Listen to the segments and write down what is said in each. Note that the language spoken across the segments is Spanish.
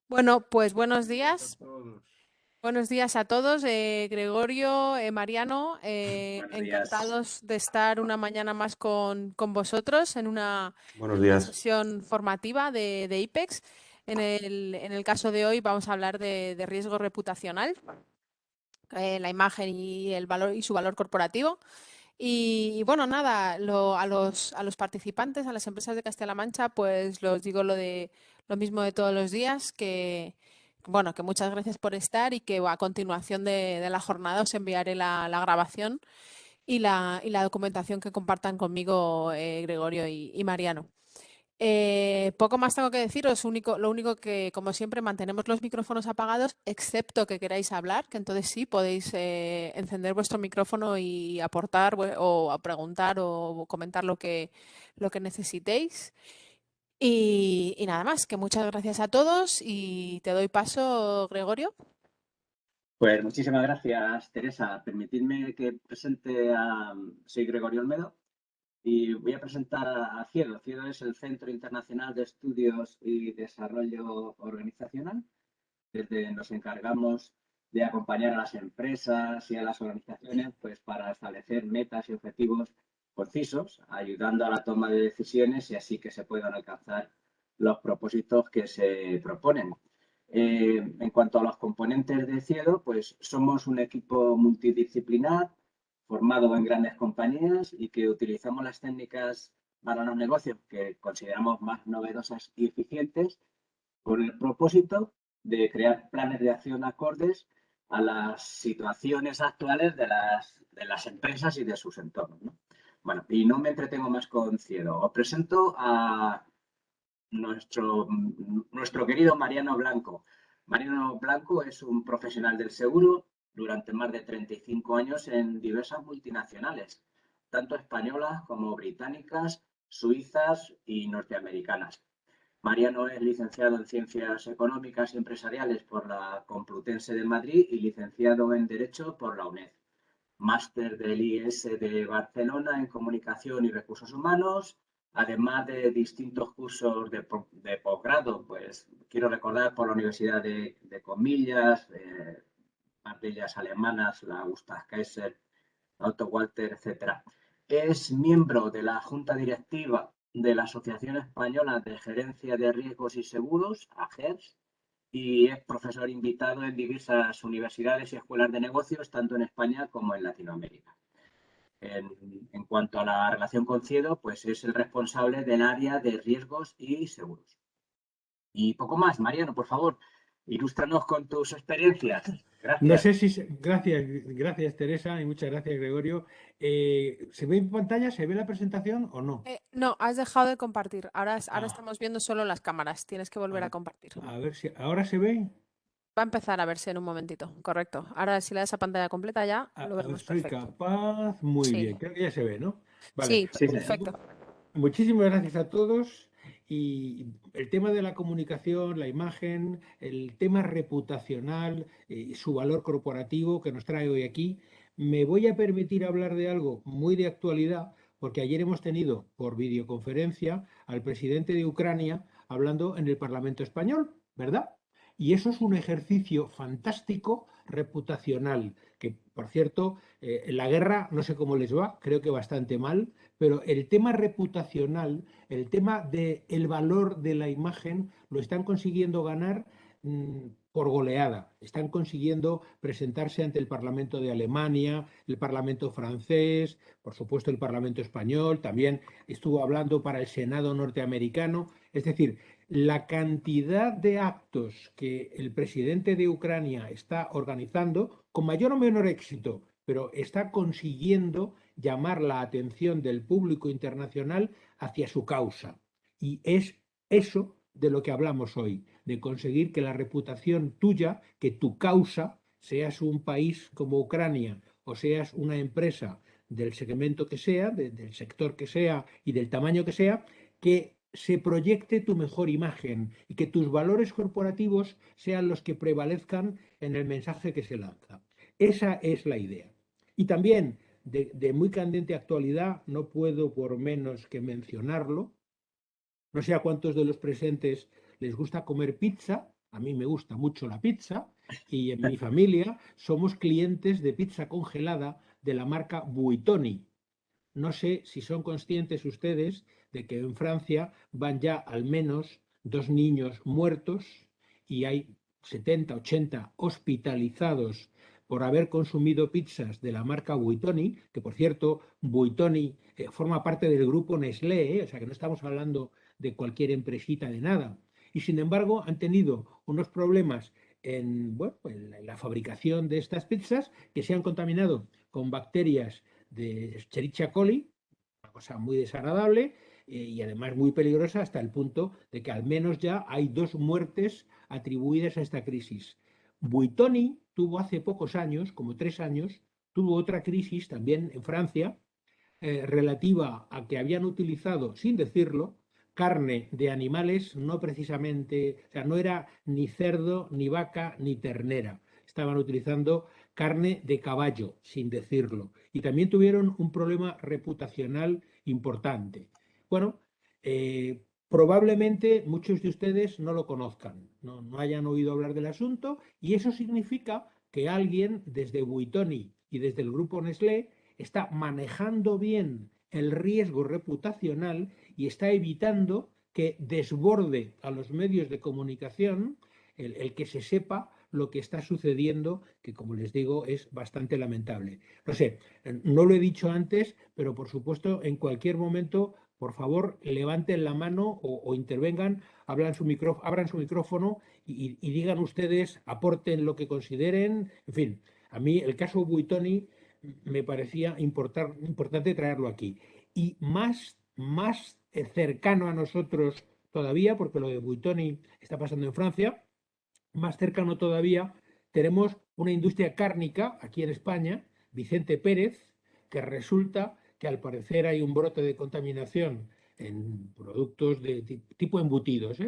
Bueno, pues Buenos días a todos. buenos días a todos, Gregorio, Mariano, Buenos días. encantados de estar una mañana más con vosotros Buenos en una días. sesión formativa de IPEX. En el caso de hoy vamos a hablar de riesgo reputacional, la imagen y el valor y su valor corporativo. Y bueno, nada, a los participantes, a las empresas de Castilla-La Mancha, pues los digo lo mismo de todos los días, que bueno, que muchas gracias por estar y que a continuación de la jornada os enviaré la grabación y la documentación que compartan conmigo Gregorio y Mariano. Poco más tengo que deciros, lo único que, como siempre, mantenemos los micrófonos apagados, excepto que queráis hablar, que entonces sí podéis encender vuestro micrófono y aportar o a preguntar o comentar lo que necesitéis. Y nada más, que muchas gracias a todos y te doy paso, Gregorio. Pues muchísimas gracias, Teresa. Permitidme que soy Gregorio Olmedo y voy a presentar a CIEDO. CIEDO es el Centro Internacional de Estudios y Desarrollo Organizacional. Desde nos encargamos de acompañar a las empresas y a las organizaciones pues, para establecer metas y objetivos concisos, ayudando a la toma de decisiones y así que se puedan alcanzar los propósitos que se proponen. En cuanto a los componentes de CIEDO, pues somos un equipo multidisciplinar formado en grandes compañías y que utilizamos las técnicas para los negocios que consideramos más novedosas y eficientes con el propósito de crear planes de acción acordes a las situaciones actuales de las empresas y de sus entornos, ¿no? Bueno, y no me entretengo más con CIEDO. Os presento a nuestro querido Mariano Blanco. Mariano Blanco es un profesional del seguro durante más de 35 años en diversas multinacionales, tanto españolas como británicas, suizas y norteamericanas. Mariano es licenciado en Ciencias Económicas y Empresariales por la Complutense de Madrid y licenciado en Derecho por la UNED. Máster del IES de Barcelona en Comunicación y Recursos Humanos, además de distintos cursos de posgrado, pues quiero recordar por la Universidad de Comillas, más de ellas alemanas, la Gustav Kaiser, Otto Walter, etcétera. Es miembro de la Junta Directiva de la Asociación Española de Gerencia de Riesgos y Seguros, AGERS, y es profesor invitado en diversas universidades y escuelas de negocios, tanto en España como en Latinoamérica. En cuanto a la relación con CIEDO, pues es el responsable del área de riesgos y seguros. Y poco más, Mariano, por favor, ilústranos con tus experiencias. No Gracias. sé si... Gracias, gracias Teresa y muchas gracias Gregorio. ¿Se ve en pantalla? ¿Se ve la presentación o no? No, has dejado de compartir. Ahora Ah, estamos viendo solo las cámaras. Tienes que volver a compartir. a ver si ahora se ve. Va a empezar a verse en un momentito. Correcto. Ahora, si le das a pantalla completa ya, lo A ver, vemos soy perfecto. capaz. Muy Sí, bien, creo que ya se ve, ¿no? Vale, sí, Sí, pues señor. perfecto. muchísimas gracias a todos. Y el tema de la comunicación, la imagen, el tema reputacional, su valor corporativo que nos trae hoy aquí, me voy a permitir hablar de algo muy de actualidad, porque ayer hemos tenido por videoconferencia al presidente de Ucrania hablando en el Parlamento español, ¿verdad? Y eso es un ejercicio fantástico reputacional, que por cierto, en la guerra no sé cómo les va, creo que bastante mal, pero el tema reputacional, el tema del valor de la imagen, lo están consiguiendo ganar por goleada. Están consiguiendo presentarse ante el Parlamento de Alemania, el Parlamento francés, por supuesto el Parlamento español, también estuvo hablando para el Senado norteamericano. Es decir, la cantidad de actos que el presidente de Ucrania está organizando, con mayor o menor éxito, pero está consiguiendo llamar la atención del público internacional hacia su causa. Y es eso de lo que hablamos hoy, de conseguir que la reputación tuya, que tu causa, seas un país como Ucrania o seas una empresa del segmento que sea, del sector que sea y del tamaño que sea, que se proyecte tu mejor imagen y que tus valores corporativos sean los que prevalezcan en el mensaje que se lanza. Esa es la idea. Y también, de muy candente actualidad, no puedo por menos que mencionarlo. No sé a cuántos de los presentes les gusta comer pizza. a mí me gusta mucho la pizza y en mi familia somos clientes de pizza congelada de la marca Buitoni. No sé si son conscientes ustedes de que en Francia van ya al menos 2 niños muertos y hay 70, 80 hospitalizados por haber consumido pizzas de la marca Buitoni, que por cierto, Buitoni forma parte del grupo Nestlé, o sea que no estamos hablando de cualquier empresita de nada. Y sin embargo han tenido unos problemas bueno, en la fabricación de estas pizzas que se han contaminado con bacterias de Escherichia coli, una cosa muy desagradable y además muy peligrosa hasta el punto de que al menos ya hay 2 muertes atribuidas a esta crisis. Buitoni tuvo hace pocos años, como 3 años, tuvo otra crisis también en Francia relativa a que habían utilizado, sin decirlo, carne de animales no precisamente, o sea, no era ni cerdo, ni vaca, ni ternera. Estaban utilizando carne de caballo, sin decirlo. Y también tuvieron un problema reputacional importante. Bueno, probablemente muchos de ustedes no lo conozcan, no hayan oído hablar del asunto, y eso significa que alguien desde Buitoni y desde el grupo Nestlé está manejando bien el riesgo reputacional y está evitando que desborde a los medios de comunicación el que se sepa lo que está sucediendo, que como les digo es bastante lamentable. No sé, no lo he dicho antes, pero por supuesto en cualquier momento, por favor, levanten la mano o intervengan, abran su micrófono y digan ustedes, aporten lo que consideren, en fin. A mí el caso Buitoni me parecía importante traerlo aquí. Y más cercano a nosotros todavía, porque lo de Buitoni está pasando en Francia, más cercano todavía, tenemos una industria cárnica aquí en España, Vicente Pérez, que resulta que al parecer hay un brote de contaminación en productos de tipo embutidos,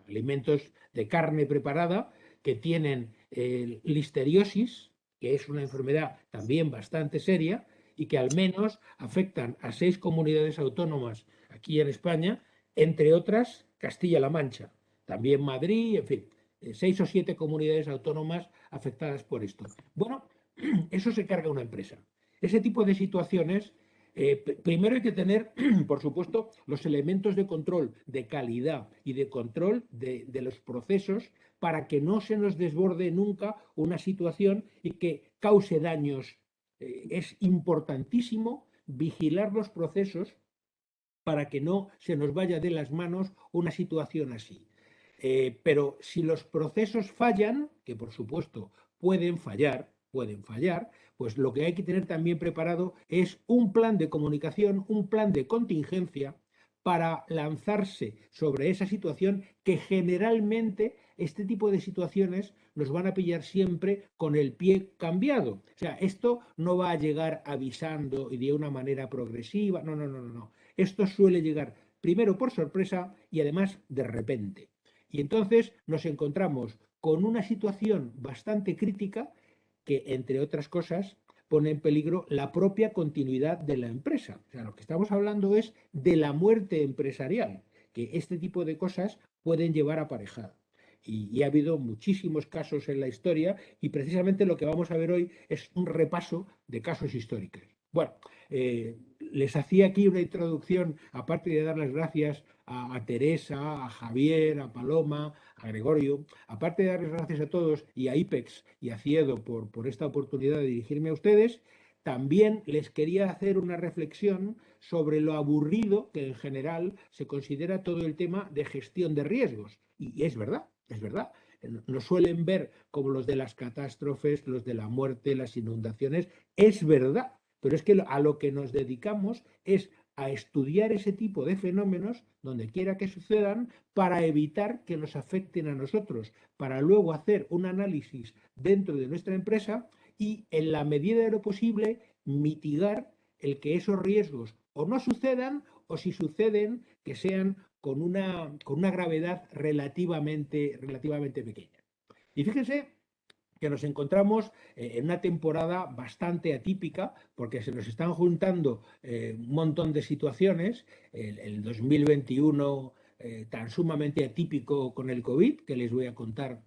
alimentos de carne preparada que tienen listeriosis, que es una enfermedad también bastante seria y que al menos afectan a 6 comunidades autónomas aquí en España, entre otras Castilla-La Mancha, también Madrid, en fin, 6 o 7 comunidades autónomas afectadas por esto. Bueno, eso se carga una empresa. Ese tipo de situaciones, primero hay que tener, por supuesto, los elementos de control de calidad y de control de los procesos para que no se nos desborde nunca una situación y que cause daños. Es importantísimo vigilar los procesos para que no se nos vaya de las manos una situación así. Pero si los procesos fallan, que por supuesto pueden fallar, pues lo que hay que tener también preparado es un plan de comunicación, un plan de contingencia para lanzarse sobre esa situación que generalmente este tipo de situaciones nos van a pillar siempre con el pie cambiado. O sea, esto no va a llegar avisando y de una manera progresiva, no. Esto suele llegar primero por sorpresa y además de repente. Y entonces nos encontramos con una situación bastante crítica que, entre otras cosas, pone en peligro la propia continuidad de la empresa. O sea, lo que estamos hablando es de la muerte empresarial, que este tipo de cosas pueden llevar aparejada. Y ha habido muchísimos casos en la historia y precisamente lo que vamos a ver hoy es un repaso de casos históricos. Bueno, les hacía aquí una introducción, aparte de dar las gracias a Teresa, a Javier, a Paloma, a Gregorio, aparte de darles gracias a todos y a IPEX y a Ciedo por esta oportunidad de dirigirme a ustedes, también les quería hacer una reflexión sobre lo aburrido que en general se considera todo el tema de gestión de riesgos. Y es verdad, es verdad. Nos suelen ver como los de las catástrofes, los de la muerte, las inundaciones. Es verdad, pero es que a lo que nos dedicamos es a estudiar ese tipo de fenómenos, donde quiera que sucedan, para evitar que nos afecten a nosotros, para luego hacer un análisis dentro de nuestra empresa y, en la medida de lo posible, mitigar el que esos riesgos o no sucedan o, si suceden, que sean con una gravedad relativamente pequeña. Y fíjense que nos encontramos en una temporada bastante atípica porque se nos están juntando un montón de situaciones. El 2021 tan sumamente atípico con el COVID, que les voy a contar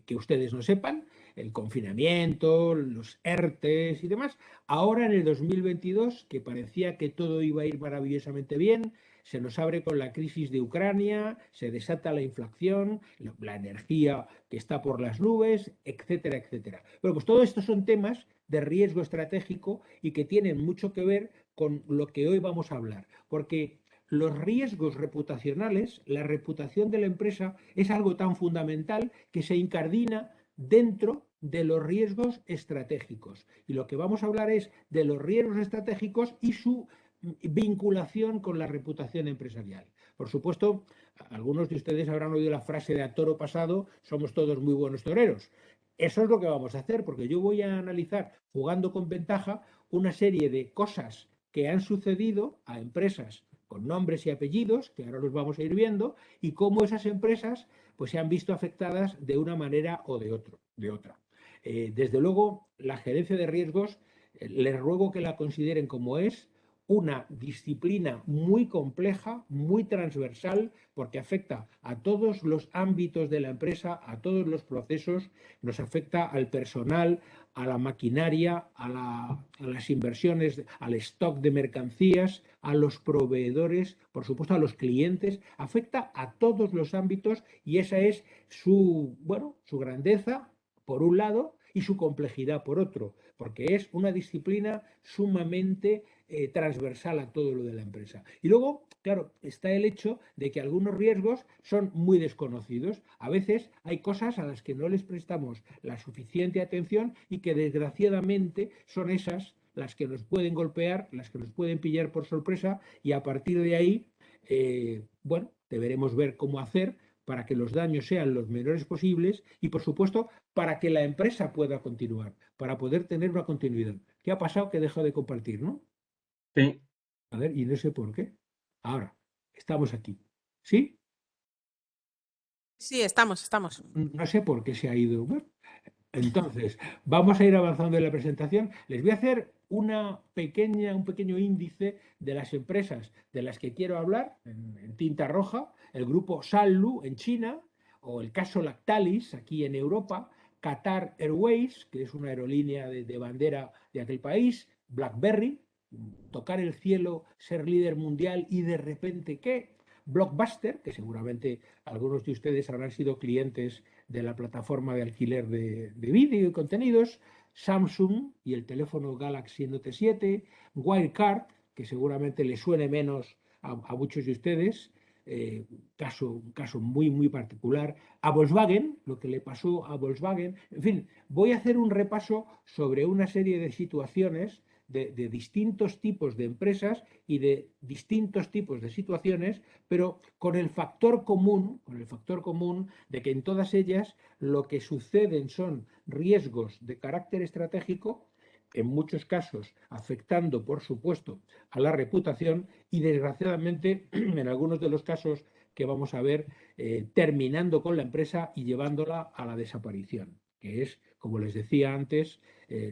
que ustedes no sepan, el confinamiento, los ERTES y demás. Ahora en el 2022, que parecía que todo iba a ir maravillosamente bien, se nos abre con la crisis de Ucrania, se desata la inflación, la energía que está por las nubes, etcétera, etcétera. Bueno, pues todo esto son temas de riesgo estratégico y que tienen mucho que ver con lo que hoy vamos a hablar, porque los riesgos reputacionales, la reputación de la empresa es algo tan fundamental que se incardina dentro de los riesgos estratégicos. Y lo que vamos a hablar es de los riesgos estratégicos y su vinculación con la reputación empresarial. Por supuesto, algunos de ustedes habrán oído la frase de a toro pasado, somos todos muy buenos toreros. Eso es lo que vamos a hacer, porque yo voy a analizar, jugando con ventaja, una serie de cosas que han sucedido a empresas con nombres y apellidos, que ahora los vamos a ir viendo, y cómo esas empresas pues, se han visto afectadas de una manera o de otra. Desde luego, la gerencia de riesgos, les ruego que la consideren como es una disciplina muy compleja, muy transversal, porque afecta a todos los ámbitos de la empresa, a todos los procesos, nos afecta al personal, a la maquinaria, a las inversiones, al stock de mercancías, a los proveedores, por supuesto a los clientes, afecta a todos los ámbitos y esa es su grandeza, por un lado, y su complejidad, por otro, porque es una disciplina sumamente transversal a todo lo de la empresa. Y luego, claro, está el hecho de que algunos riesgos son muy desconocidos. A veces hay cosas a las que no les prestamos la suficiente atención y que desgraciadamente son esas las que nos pueden golpear, las que nos pueden pillar por sorpresa y a partir de ahí, deberemos ver cómo hacer para que los daños sean los menores posibles y, por supuesto, para que la empresa pueda continuar, para poder tener una continuidad. ¿Qué ha pasado? Que he dejado de compartir, ¿no? Sí. A ver, y no sé por qué. Ahora, estamos aquí. ¿Sí? Sí, estamos. No sé por qué se ha ido. Bueno, entonces, vamos a ir avanzando en la presentación. Les voy a hacer un pequeño índice de las empresas de las que quiero hablar en tinta roja. El grupo Sanlu en China, o el caso Lactalis aquí en Europa, Qatar Airways, que es una aerolínea de bandera de aquel país, BlackBerry, tocar el cielo, ser líder mundial y de repente, ¿qué? Blockbuster, que seguramente algunos de ustedes habrán sido clientes de la plataforma de alquiler de vídeo y contenidos, Samsung y el teléfono Galaxy Note 7, Wirecard, que seguramente les suene menos a muchos de ustedes, un caso muy particular, a Volkswagen, lo que le pasó a Volkswagen. En fin, voy a hacer un repaso sobre una serie de situaciones de distintos tipos de empresas y de distintos tipos de situaciones, pero con el factor común de que en todas ellas lo que suceden son riesgos de carácter estratégico, en muchos casos afectando, por supuesto, a la reputación y, desgraciadamente, en algunos de los casos que vamos a ver, terminando con la empresa y llevándola a la desaparición, que es, como les decía antes,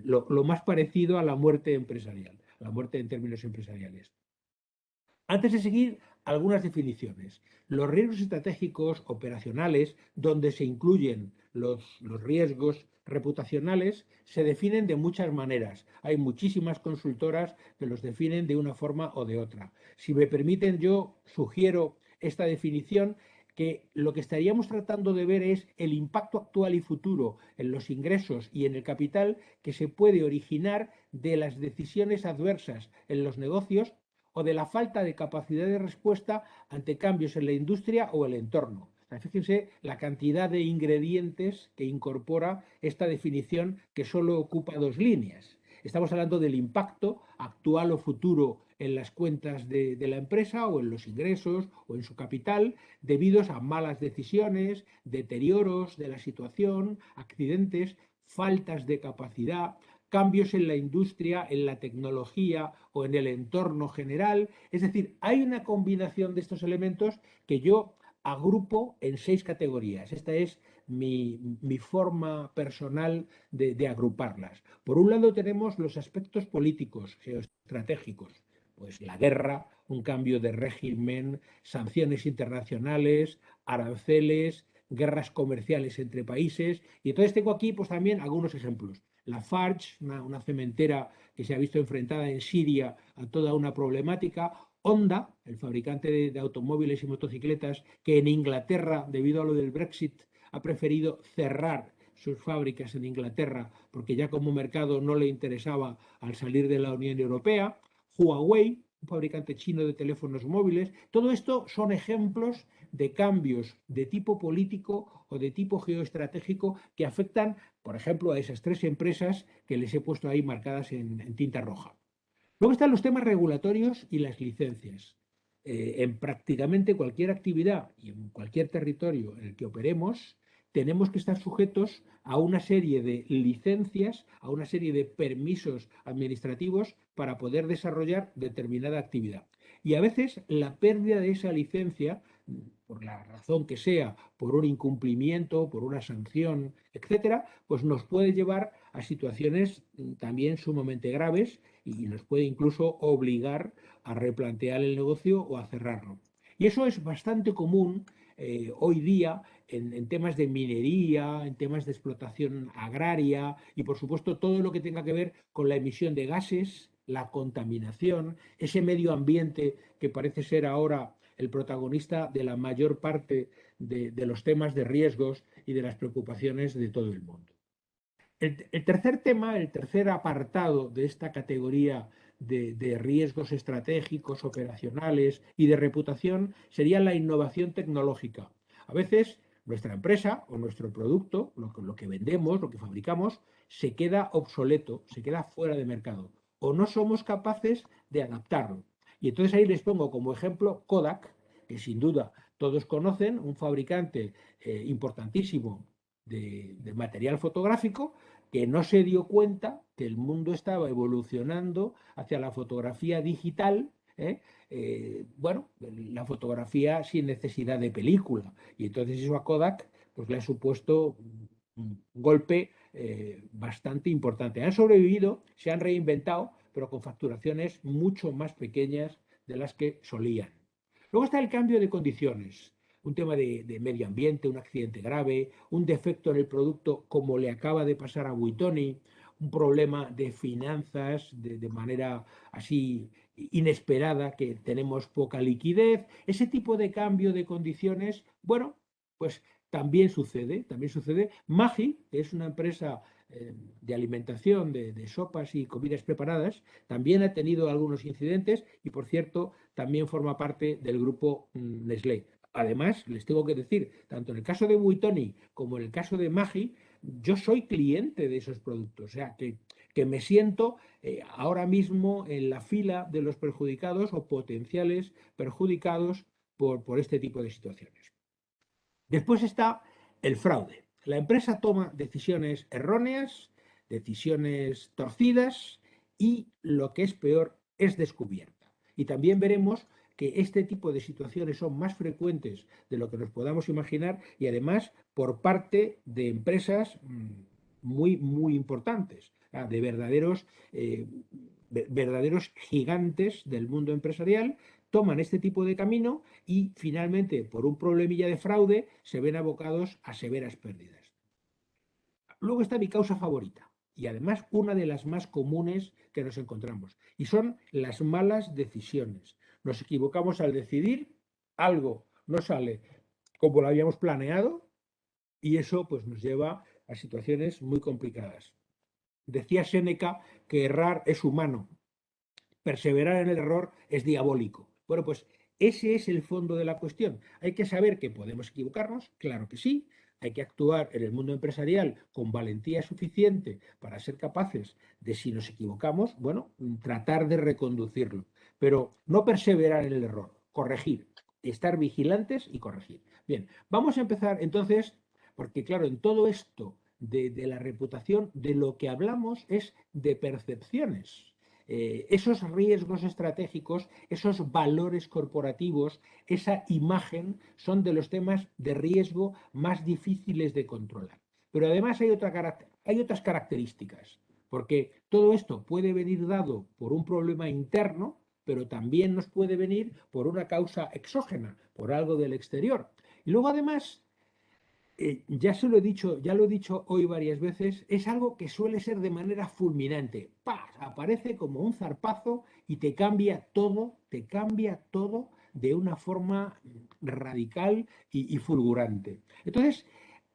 lo más parecido a la muerte empresarial, a la muerte en términos empresariales. Antes de seguir, algunas definiciones. Los riesgos estratégicos operacionales, donde se incluyen los riesgos reputacionales, se definen de muchas maneras. Hay muchísimas consultoras que los definen de una forma o de otra. Si me permiten, yo sugiero esta definición, que lo que estaríamos tratando de ver es el impacto actual y futuro en los ingresos y en el capital que se puede originar de las decisiones adversas en los negocios o de la falta de capacidad de respuesta ante cambios en la industria o el entorno. Fíjense la cantidad de ingredientes que incorpora esta definición, que solo ocupa 2 líneas. Estamos hablando del impacto actual o futuro en las cuentas de la empresa o en los ingresos o en su capital, debidos a malas decisiones, deterioros de la situación, accidentes, faltas de capacidad, cambios en la industria, en la tecnología o en el entorno general. Es decir, hay una combinación de estos elementos que yo agrupo en 6 categorías. Esta es mi forma personal de agruparlas. Por un lado tenemos los aspectos políticos, geoestratégicos, pues la guerra, un cambio de régimen, sanciones internacionales, aranceles, guerras comerciales entre países. Y entonces tengo aquí pues también algunos ejemplos. Lafarge, una cementera que se ha visto enfrentada en Siria a toda una problemática. Honda, el fabricante de automóviles y motocicletas, que en Inglaterra, debido a lo del Brexit, ha preferido cerrar sus fábricas en Inglaterra porque ya como mercado no le interesaba al salir de la Unión Europea. Huawei, un fabricante chino de teléfonos móviles. Todo esto son ejemplos de cambios de tipo político o de tipo geoestratégico que afectan, por ejemplo, a esas tres empresas que les he puesto ahí marcadas en tinta roja. Luego están los temas regulatorios y las licencias. En prácticamente cualquier actividad y en cualquier territorio en el que operemos, tenemos que estar sujetos a una serie de licencias, a una serie de permisos administrativos para poder desarrollar determinada actividad. Y a veces la pérdida de esa licencia, por la razón que sea, por un incumplimiento, por una sanción, etcétera, pues nos puede llevar a situaciones también sumamente graves y nos puede incluso obligar a replantear el negocio o a cerrarlo. Y eso es bastante común hoy día en temas de minería, en temas de explotación agraria y por supuesto todo lo que tenga que ver con la emisión de gases, la contaminación, ese medio ambiente que parece ser ahora el protagonista de la mayor parte de los temas de riesgos y de las preocupaciones de todo el mundo. El tercer tema, el tercer apartado de esta categoría de riesgos estratégicos, operacionales y de reputación sería la innovación tecnológica. A veces nuestra empresa o nuestro producto, lo que vendemos, lo que fabricamos, se queda obsoleto, se queda fuera de mercado o no somos capaces de adaptarlo. Y entonces ahí les pongo como ejemplo Kodak, que sin duda todos conocen, un fabricante importantísimo de material fotográfico que no se dio cuenta que el mundo estaba evolucionando hacia la fotografía digital, bueno, la fotografía sin necesidad de película. Y entonces eso a Kodak pues, le ha supuesto un golpe bastante importante. Han sobrevivido, se han reinventado, pero con facturaciones mucho más pequeñas de las que solían. Luego está el cambio de condiciones, un tema de medio ambiente, un accidente grave, un defecto en el producto como le acaba de pasar a Buitoni, un problema de finanzas de manera así inesperada, que tenemos poca liquidez, ese tipo de cambio de condiciones, bueno, pues también sucede, también sucede. Maggi, que es una empresa de alimentación, de sopas y comidas preparadas, también ha tenido algunos incidentes y, por cierto, también forma parte del grupo Nestlé. Además, les tengo que decir, tanto en el caso de Buitoni como en el caso de Maggi, yo soy cliente de esos productos, o sea, que me siento ahora mismo en la fila de los perjudicados o potenciales perjudicados por este tipo de situaciones. Después está el fraude. La empresa toma decisiones erróneas, decisiones torcidas y, lo que es peor, es descubierta. Y también veremos que este tipo de situaciones son más frecuentes de lo que nos podamos imaginar y además por parte de empresas muy importantes, de verdaderos gigantes del mundo empresarial, toman este tipo de camino y finalmente, por un problemilla de fraude, se ven abocados a severas pérdidas. Luego está mi causa favorita y además una de las más comunes que nos encontramos y son las malas decisiones. Nos equivocamos al decidir, algo no sale como lo habíamos planeado y eso pues nos lleva a situaciones muy complicadas. Decía Séneca que errar es humano, perseverar en el error es diabólico. Bueno, pues ese es el fondo de la cuestión. Hay que saber que podemos equivocarnos, claro que sí. Hay que actuar en el mundo empresarial con valentía suficiente para ser capaces de, si nos equivocamos, bueno, tratar de reconducirlo. Pero no perseverar en el error, corregir, estar vigilantes y corregir. Bien, vamos a empezar entonces, porque claro, en todo esto de la reputación, de lo que hablamos es de percepciones. Esos riesgos estratégicos, esos valores corporativos, esa imagen son de los temas de riesgo más difíciles de controlar. Pero además hay otras características, porque todo esto puede venir dado por un problema interno, pero también nos puede venir por una causa exógena, por algo del exterior. Y luego además ya lo he dicho hoy varias veces, es algo que suele ser de manera fulminante. ¡Pah! Aparece como un zarpazo y te cambia todo de una forma radical y fulgurante. Entonces,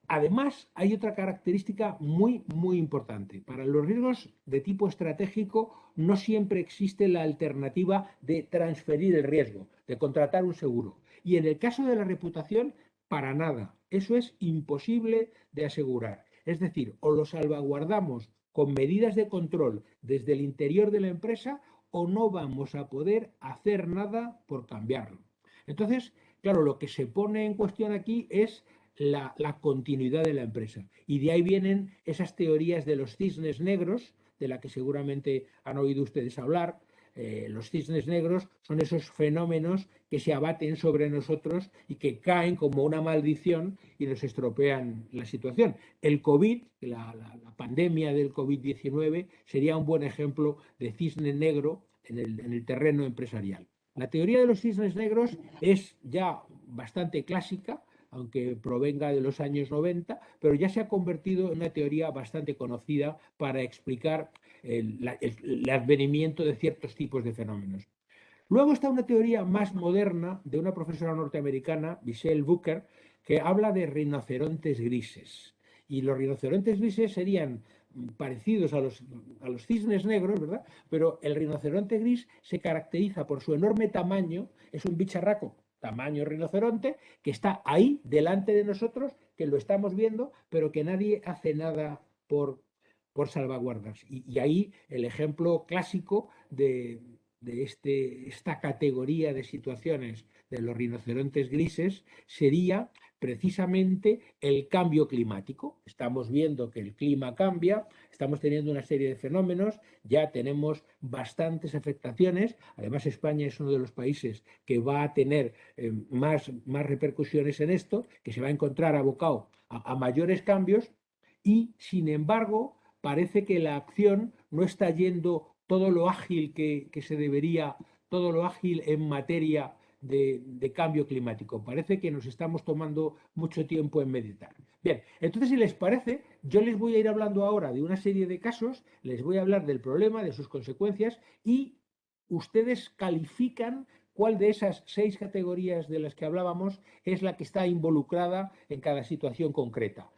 además, hay otra característica muy, muy importante. Para los riesgos de tipo estratégico no siempre existe la alternativa de transferir el riesgo, de contratar un seguro. Y en el caso de la reputación, para nada. Eso es imposible de asegurar. Es decir, o lo salvaguardamos con medidas de control desde el interior de la empresa o no vamos a poder hacer nada por cambiarlo. Entonces, claro, lo que se pone en cuestión aquí es la continuidad de la empresa. Y de ahí vienen esas teorías de los cisnes negros, de la que seguramente han oído ustedes hablar. Los cisnes negros son esos fenómenos que se abaten sobre nosotros y que caen como una maldición y nos estropean la situación. El COVID, la pandemia del COVID-19, sería un buen ejemplo de cisne negro en el terreno empresarial. La teoría de los cisnes negros es ya bastante clásica, aunque provenga de los años 90, pero ya se ha convertido en una teoría bastante conocida para explicar el advenimiento de ciertos tipos de fenómenos. Luego está una teoría más moderna de una profesora norteamericana, Michelle Booker, que habla de rinocerontes grises. Y los rinocerontes grises serían parecidos a los cisnes negros, ¿verdad? Pero el rinoceronte gris se caracteriza por su enorme tamaño, es un bicharraco, tamaño rinoceronte, que está ahí delante de nosotros, que lo estamos viendo, pero que nadie hace nada por salvaguardas. Y ahí el ejemplo clásico de esta categoría de situaciones de los rinocerontes grises sería precisamente el cambio climático. Estamos viendo que el clima cambia, estamos teniendo una serie de fenómenos, ya tenemos bastantes afectaciones. Además, España es uno de los países que va a tener más repercusiones en esto, que se va a encontrar abocado a mayores cambios y, sin embargo, parece que la acción no está yendo todo lo ágil que se debería, todo lo ágil en materia de cambio climático. Parece que nos estamos tomando mucho tiempo en meditar. Bien, entonces si les parece, yo les voy a ir hablando ahora de una serie de casos, les voy a hablar del problema, de sus consecuencias y ustedes califican cuál de esas 6 categorías de las que hablábamos es la que está involucrada en cada situación concreta.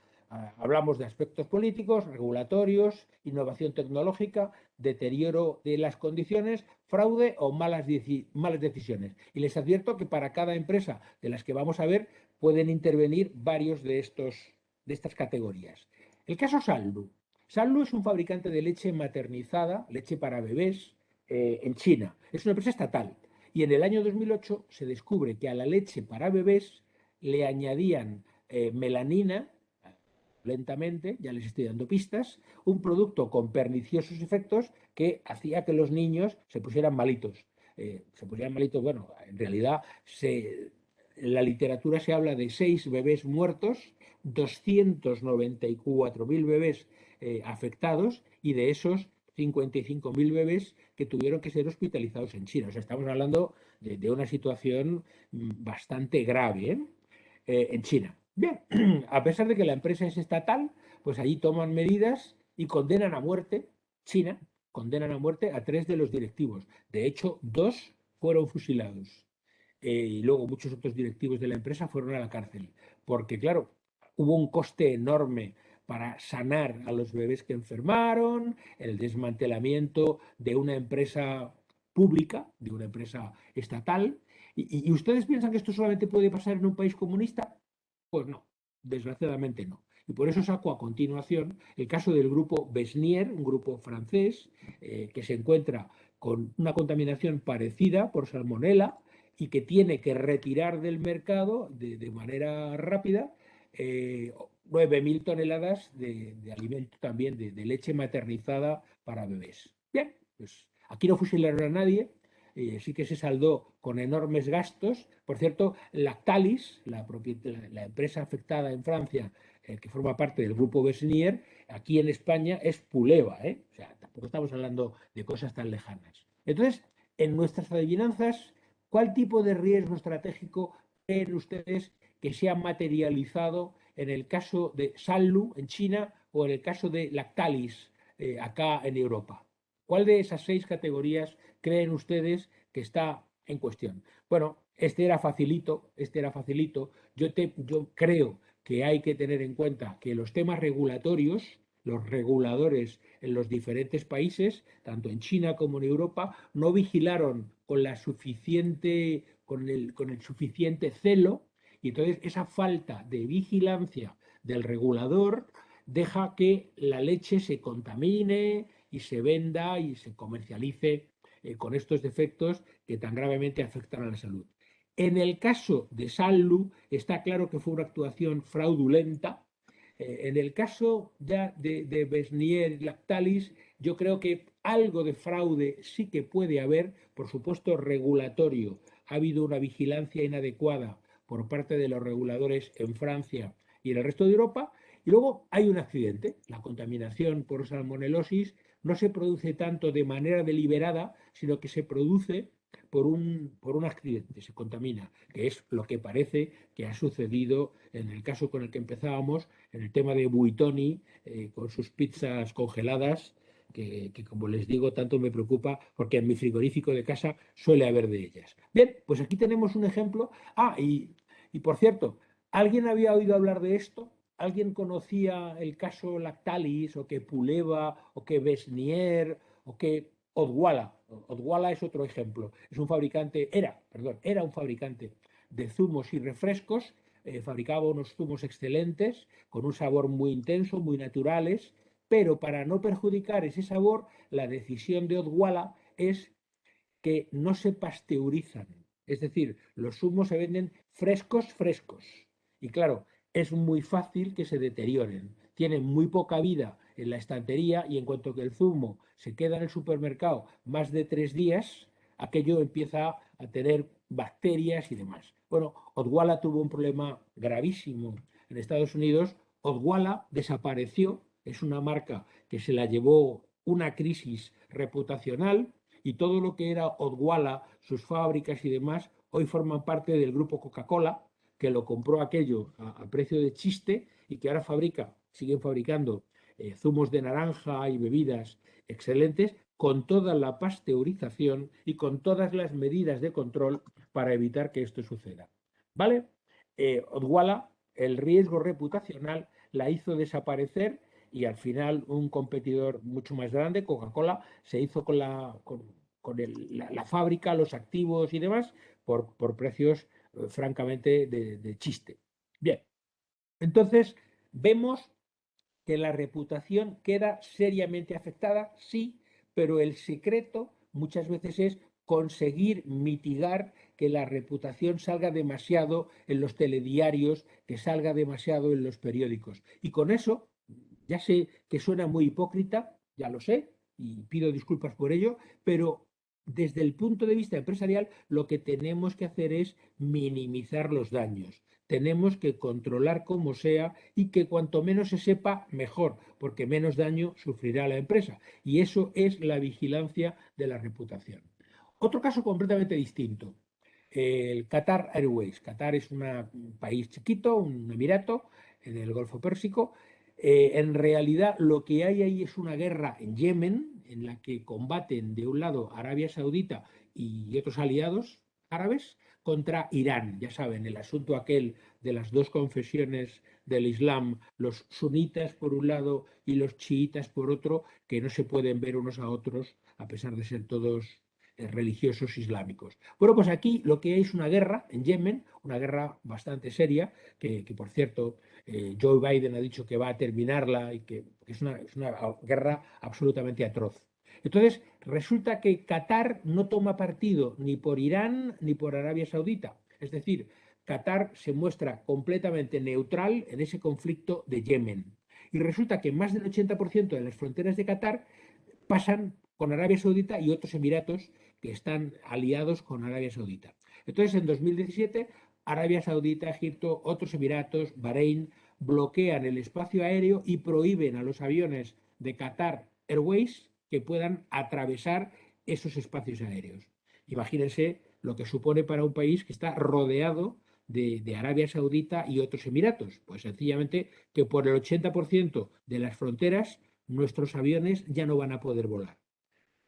Hablamos de aspectos políticos, regulatorios, innovación tecnológica, deterioro de las condiciones, fraude o malas decisiones. Y les advierto que para cada empresa de las que vamos a ver pueden intervenir varios de estas categorías. El caso Sallu. Sallu es un fabricante de leche maternizada, leche para bebés, en China. Es una empresa estatal. Y en el año 2008 se descubre que a la leche para bebés le añadían melanina, lentamente, ya les estoy dando pistas, un producto con perniciosos efectos que hacía que los niños se pusieran malitos. Bueno, en realidad en la literatura se habla de 6 bebés muertos, 294.000 bebés afectados y de esos 55.000 bebés que tuvieron que ser hospitalizados en China. O sea, estamos hablando de una situación bastante grave en China. Bien, a pesar de que la empresa es estatal, pues allí toman medidas y condenan a muerte, China, condenan a muerte a 3 de los directivos. De hecho, 2 fueron fusilados. Y luego muchos otros directivos de la empresa fueron a la cárcel. Porque, claro, hubo un coste enorme para sanar a los bebés que enfermaron, el desmantelamiento de una empresa pública, de una empresa estatal. ¿Y ustedes piensan que esto solamente puede pasar en un país comunista? Pues no, desgraciadamente no. Y por eso saco a continuación el caso del grupo Besnier, un grupo francés que se encuentra con una contaminación parecida por salmonela y que tiene que retirar del mercado de manera rápida 9.000 toneladas de alimento también, de leche maternizada para bebés. Bien, pues aquí no fusilaron a nadie, sí que se saldó con enormes gastos. Por cierto, Lactalis, la empresa afectada en Francia, que forma parte del grupo Besnier, aquí en España es Puleva, o sea, tampoco estamos hablando de cosas tan lejanas. Entonces, en nuestras adivinanzas, ¿cuál tipo de riesgo estratégico creen ustedes que se ha materializado en el caso de Sanlu en China o en el caso de Lactalis acá en Europa? ¿Cuál de esas 6 categorías creen ustedes que está en cuestión? Bueno, este era facilito. Yo creo que hay que tener en cuenta que los temas regulatorios, los reguladores en los diferentes países, tanto en China como en Europa, no vigilaron con el suficiente celo, y entonces esa falta de vigilancia del regulador deja que la leche se contamine y se venda y se comercialice con estos defectos que tan gravemente afectan a la salud. En el caso de Sanlu está claro que fue una actuación fraudulenta. En el caso ya de Besnier y Lactalis, yo creo que algo de fraude sí que puede haber, por supuesto regulatorio. Ha habido una vigilancia inadecuada por parte de los reguladores en Francia y en el resto de Europa. Y luego hay un accidente. La contaminación por salmonelosis no se produce tanto de manera deliberada, sino que se produce por un accidente, se contamina, que es lo que parece que ha sucedido en el caso con el que empezábamos, en el tema de Buitoni, con sus pizzas congeladas, que como les digo, tanto me preocupa porque en mi frigorífico de casa suele haber de ellas. Bien, pues aquí tenemos un ejemplo. Y por cierto, ¿alguien había oído hablar de esto? ¿Alguien conocía el caso Lactalis o que Puleva o que Besnier o que Odwalla? Odwalla es otro ejemplo. Era un fabricante de zumos y refrescos. Fabricaba unos zumos excelentes, con un sabor muy intenso, muy naturales, pero para no perjudicar ese sabor, la decisión de Odwalla es que no se pasteurizan. Es decir, los zumos se venden frescos. Y claro, es muy fácil que se deterioren. Tienen muy poca vida en la estantería y en cuanto que el zumo se queda en el supermercado más de 3 días, aquello empieza a tener bacterias y demás. Bueno, Odwalla tuvo un problema gravísimo en Estados Unidos. Odwalla desapareció. Es una marca que se la llevó una crisis reputacional, y todo lo que era Odwalla, sus fábricas y demás, hoy forman parte del grupo Coca-Cola, que lo compró aquello a precio de chiste y que ahora siguen fabricando zumos de naranja y bebidas excelentes con toda la pasteurización y con todas las medidas de control para evitar que esto suceda. ¿Vale? Odwalla, el riesgo reputacional la hizo desaparecer y al final un competidor mucho más grande, Coca-Cola, se hizo con la fábrica, los activos y demás por precios francamente de chiste. Bien, entonces vemos que la reputación queda seriamente afectada, sí, pero el secreto muchas veces es conseguir mitigar que la reputación salga demasiado en los telediarios, que salga demasiado en los periódicos. Y con eso, ya sé que suena muy hipócrita, ya lo sé, y pido disculpas por ello, pero desde el punto de vista empresarial lo que tenemos que hacer es minimizar los daños. Tenemos que controlar como sea y que cuanto menos se sepa, mejor, porque menos daño sufrirá la empresa. Y eso es la vigilancia de la reputación. Otro caso completamente distinto, el Qatar Airways. Qatar es un país chiquito, un emirato en el Golfo Pérsico. En realidad lo que hay ahí es una guerra en Yemen, en la que combaten de un lado Arabia Saudita y otros aliados árabes contra Irán. Ya saben, el asunto aquel de las dos confesiones del Islam, los sunitas por un lado y los chiitas por otro, que no se pueden ver unos a otros a pesar de ser todos religiosos islámicos. Bueno, pues aquí lo que hay es una guerra en Yemen, una guerra bastante seria, que por cierto Joe Biden ha dicho que va a terminarla y que es una guerra absolutamente atroz. Entonces, resulta que Qatar no toma partido ni por Irán ni por Arabia Saudita. Es decir, Qatar se muestra completamente neutral en ese conflicto de Yemen. Y resulta que más del 80% de las fronteras de Qatar pasan con Arabia Saudita y otros emiratos que están aliados con Arabia Saudita. Entonces, en 2017, Arabia Saudita, Egipto, otros emiratos, Bahrein, bloquean el espacio aéreo y prohíben a los aviones de Qatar Airways que puedan atravesar esos espacios aéreos. Imagínense lo que supone para un país que está rodeado de Arabia Saudita y otros Emiratos? Pues sencillamente que por el 80% de las fronteras nuestros aviones ya no van a poder volar.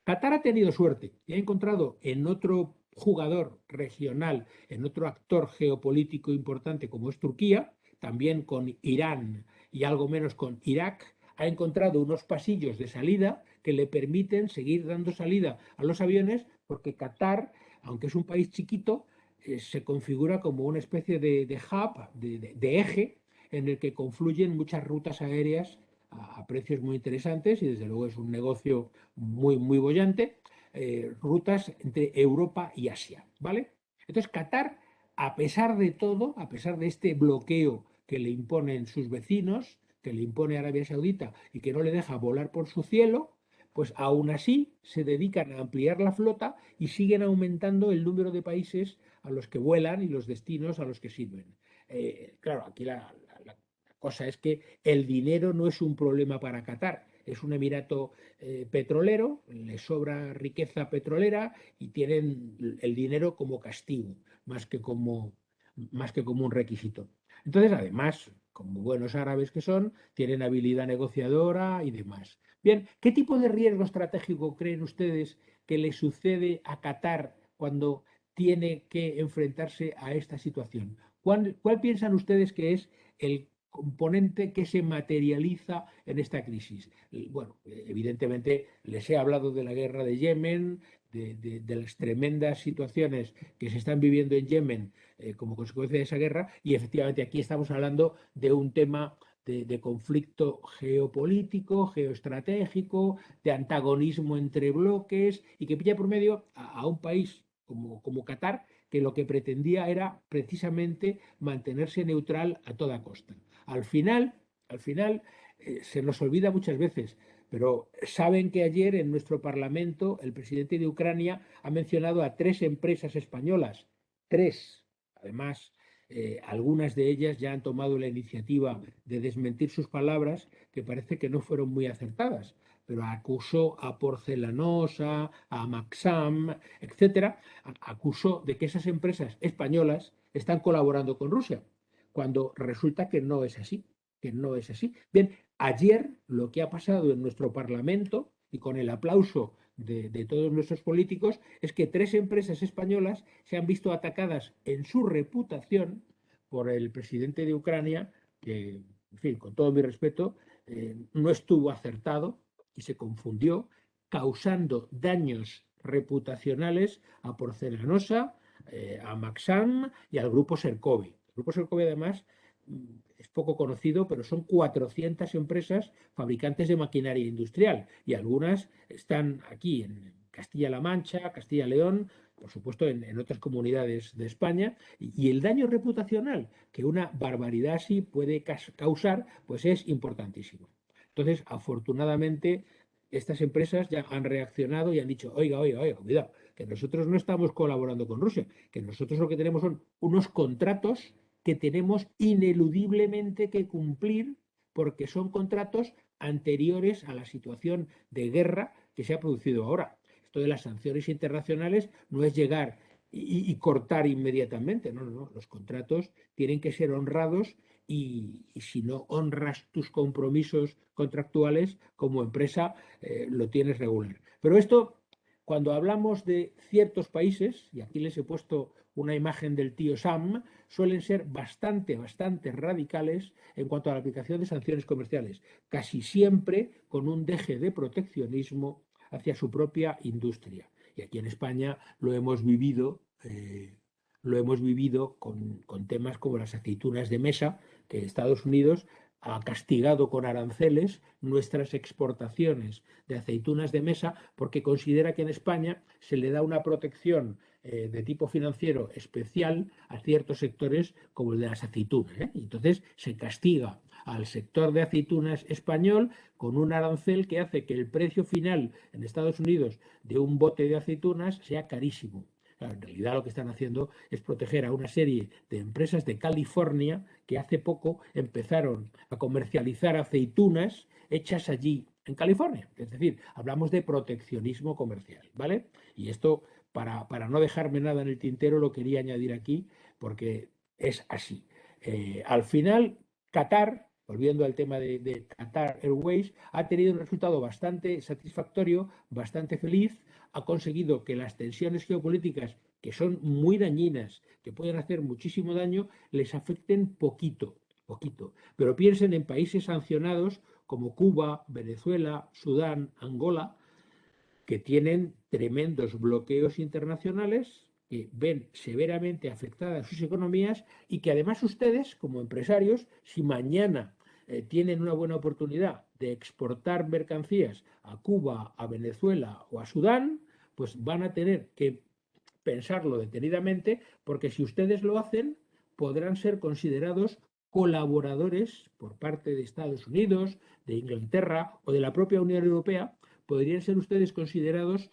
Qatar ha tenido suerte y ha encontrado en otro jugador regional, en otro actor geopolítico importante como es Turquía, también con Irán y algo menos con Irak, ha encontrado unos pasillos de salida que le permiten seguir dando salida a los aviones porque Qatar, aunque es un país chiquito, se configura como una especie de hub, de eje, en el que confluyen muchas rutas aéreas a precios muy interesantes y desde luego es un negocio muy bollante, rutas entre Europa y Asia, ¿vale? Entonces Qatar, a pesar de todo, a pesar de este bloqueo que le imponen sus vecinos, que le impone Arabia Saudita y que no le deja volar por su cielo, pues aún así se dedican a ampliar la flota y siguen aumentando el número de países a los que vuelan y los destinos a los que sirven. Claro, aquí la cosa es que el dinero no es un problema para Qatar. Es un emirato petrolero, le sobra riqueza petrolera y tienen el dinero como castigo, más que como un requisito. Entonces, además, como buenos árabes que son, tienen habilidad negociadora y demás. Bien, ¿qué tipo de riesgo estratégico creen ustedes que le sucede a Qatar cuando tiene que enfrentarse a esta situación? ¿Cuál piensan ustedes que es el componente que se materializa en esta crisis? Bueno, evidentemente les he hablado de la guerra de Yemen, de las tremendas situaciones que se están viviendo en Yemen como consecuencia de esa guerra, y efectivamente aquí estamos hablando de un tema de conflicto geopolítico, geoestratégico, de antagonismo entre bloques y que pilla por medio a un país como Qatar, que lo que pretendía era precisamente mantenerse neutral a toda costa. Al final se nos olvida muchas veces, pero saben que ayer en nuestro Parlamento el presidente de Ucrania ha mencionado a 3 empresas españolas, 3, además. Algunas de ellas ya han tomado la iniciativa de desmentir sus palabras, que parece que no fueron muy acertadas, pero acusó a Porcelanosa, a Maxam, etcétera, acusó de que esas empresas españolas están colaborando con Rusia, cuando resulta que no es así, que no es así. Bien, ayer lo que ha pasado en nuestro Parlamento, y con el aplauso de todos nuestros políticos, es que 3 empresas españolas se han visto atacadas en su reputación por el presidente de Ucrania, que, en fin, con todo mi respeto, no estuvo acertado y se confundió, causando daños reputacionales a Porcelanosa, a Maxam y al grupo Sercovi. El grupo Sercovi, además, es poco conocido, pero son 400 empresas fabricantes de maquinaria industrial y algunas están aquí en Castilla-La Mancha, Castilla-León, por supuesto en otras comunidades de España, y el daño reputacional que una barbaridad así puede causar, pues es importantísimo. Entonces, afortunadamente, estas empresas ya han reaccionado y han dicho, oiga, cuidado, que nosotros no estamos colaborando con Rusia, que nosotros lo que tenemos son unos contratos que tenemos ineludiblemente que cumplir porque son contratos anteriores a la situación de guerra que se ha producido ahora. Esto de las sanciones internacionales no es llegar y cortar inmediatamente, no, los contratos tienen que ser honrados y si no honras tus compromisos contractuales como empresa, lo tienes regular. Pero esto, cuando hablamos de ciertos países, y aquí les he puesto una imagen del tío Sam, suelen ser bastante radicales en cuanto a la aplicación de sanciones comerciales, casi siempre con un deje de proteccionismo hacia su propia industria. Y aquí en España lo hemos vivido con temas como las aceitunas de mesa, que Estados Unidos ha castigado con aranceles nuestras exportaciones de aceitunas de mesa porque considera que en España se le da una protección de tipo financiero especial a ciertos sectores como el de las aceitunas. Y entonces se castiga al sector de aceitunas español con un arancel que hace que el precio final en Estados Unidos de un bote de aceitunas sea carísimo. Claro, en realidad lo que están haciendo es proteger a una serie de empresas de California que hace poco empezaron a comercializar aceitunas hechas allí en California. Es decir, hablamos de proteccionismo comercial, ¿vale? Y esto, para no dejarme nada en el tintero, lo quería añadir aquí porque es así. Al final, Qatar, volviendo al tema de Qatar Airways, ha tenido un resultado bastante satisfactorio, bastante feliz, ha conseguido que las tensiones geopolíticas, que son muy dañinas, que pueden hacer muchísimo daño, les afecten poquito, poquito. Pero piensen en países sancionados como Cuba, Venezuela, Sudán, Angola, que tienen tremendos bloqueos internacionales, que ven severamente afectadas sus economías y que además ustedes, como empresarios, si mañana tienen una buena oportunidad de exportar mercancías a Cuba, a Venezuela o a Sudán, pues van a tener que pensarlo detenidamente, porque si ustedes lo hacen, podrán ser considerados colaboradores por parte de Estados Unidos, de Inglaterra o de la propia Unión Europea, podrían ser ustedes considerados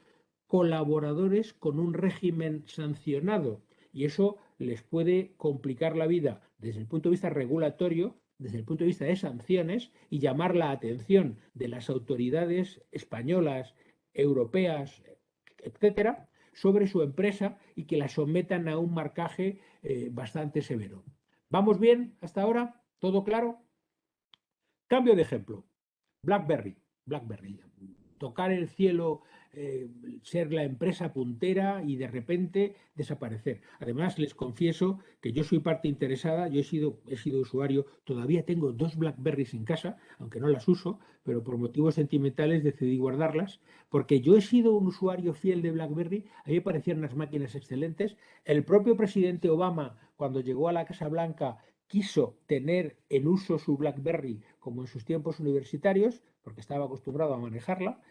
colaboradores con un régimen sancionado, y eso les puede complicar la vida desde el punto de vista regulatorio, desde el punto de vista de sanciones, y llamar la atención de las autoridades españolas, europeas, etcétera, sobre su empresa y que la sometan a un marcaje bastante severo. ¿Vamos bien hasta ahora? ¿Todo claro? Cambio de ejemplo. BlackBerry. BlackBerry. Tocar el cielo, ser la empresa puntera y de repente desaparecer. Además, les confieso que yo soy parte interesada, yo he sido usuario, todavía tengo 2 BlackBerrys en casa, aunque no las uso, pero por motivos sentimentales decidí guardarlas, porque yo he sido un usuario fiel de BlackBerry, a mí me parecían unas máquinas excelentes. El propio presidente Obama, cuando llegó a la Casa Blanca, quiso tener en uso su BlackBerry como en sus tiempos universitarios, porque estaba acostumbrado a manejarla,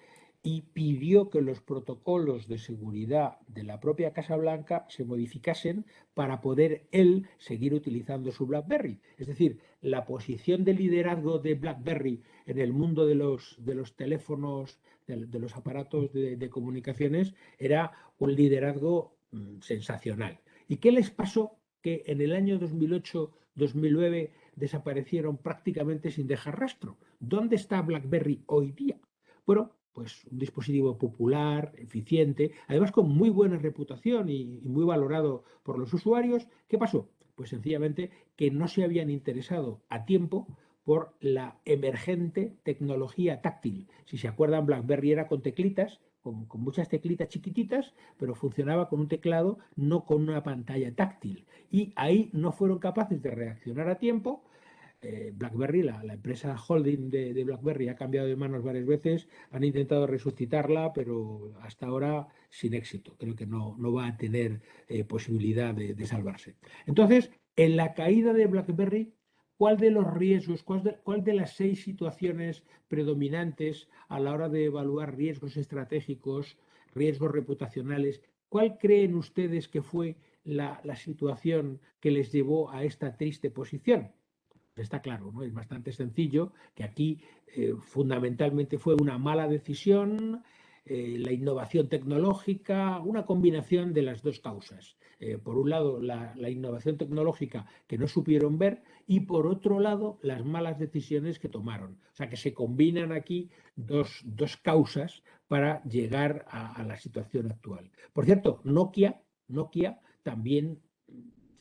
y pidió que los protocolos de seguridad de la propia Casa Blanca se modificasen para poder él seguir utilizando su BlackBerry. Es decir, la posición de liderazgo de BlackBerry en el mundo de los teléfonos, de los aparatos de comunicaciones, era un liderazgo sensacional. ¿Y qué les pasó? Que en el año 2008-2009 desaparecieron prácticamente sin dejar rastro. ¿Dónde está BlackBerry hoy día? Bueno, pues un dispositivo popular, eficiente, además con muy buena reputación y muy valorado por los usuarios. ¿Qué pasó? Pues sencillamente que no se habían interesado a tiempo por la emergente tecnología táctil. Si se acuerdan, BlackBerry era con teclitas, con muchas teclitas chiquititas, pero funcionaba con un teclado, no con una pantalla táctil. Y ahí no fueron capaces de reaccionar a tiempo. BlackBerry, la empresa holding de BlackBerry, ha cambiado de manos varias veces, han intentado resucitarla, pero hasta ahora sin éxito. Creo que no va a tener posibilidad de salvarse. Entonces, en la caída de BlackBerry, ¿cuál de los riesgos, cuál de las 6 situaciones predominantes a la hora de evaluar riesgos estratégicos, riesgos reputacionales, cuál creen ustedes que fue la situación que les llevó a esta triste posición? Está claro, ¿no? Es bastante sencillo que aquí fundamentalmente fue una mala decisión, la innovación tecnológica, una combinación de las dos causas. Por un lado, la innovación tecnológica que no supieron ver y por otro lado, las malas decisiones que tomaron. O sea, que se combinan aquí dos causas para llegar a la situación actual. Por cierto, Nokia también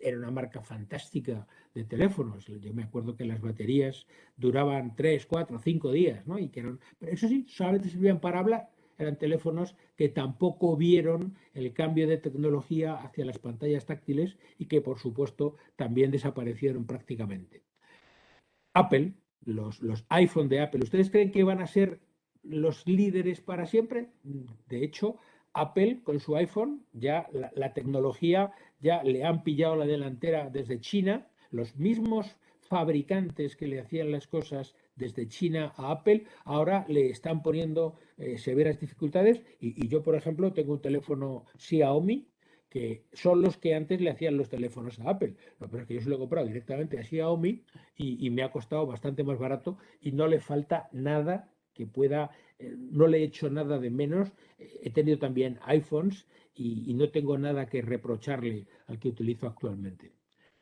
era una marca fantástica de teléfonos. Yo me acuerdo que las baterías duraban 3, 4, 5 días, ¿no? Y que eran, pero eso sí, solamente servían para hablar. Eran teléfonos que tampoco vieron el cambio de tecnología hacia las pantallas táctiles y que, por supuesto, también desaparecieron prácticamente. Apple, los iPhone de Apple, ¿ustedes creen que van a ser los líderes para siempre? De hecho, Apple con su iPhone, ya la tecnología ya le han pillado la delantera desde China, los mismos fabricantes que le hacían las cosas desde China a Apple, ahora le están poniendo severas dificultades y yo, por ejemplo, tengo un teléfono Xiaomi que son los que antes le hacían los teléfonos a Apple. Lo que pasa es que yo se lo he comprado directamente a Xiaomi y me ha costado bastante más barato y no le falta nada que pueda, no le he hecho nada de menos. He tenido también iPhones y no tengo nada que reprocharle al que utilizo actualmente.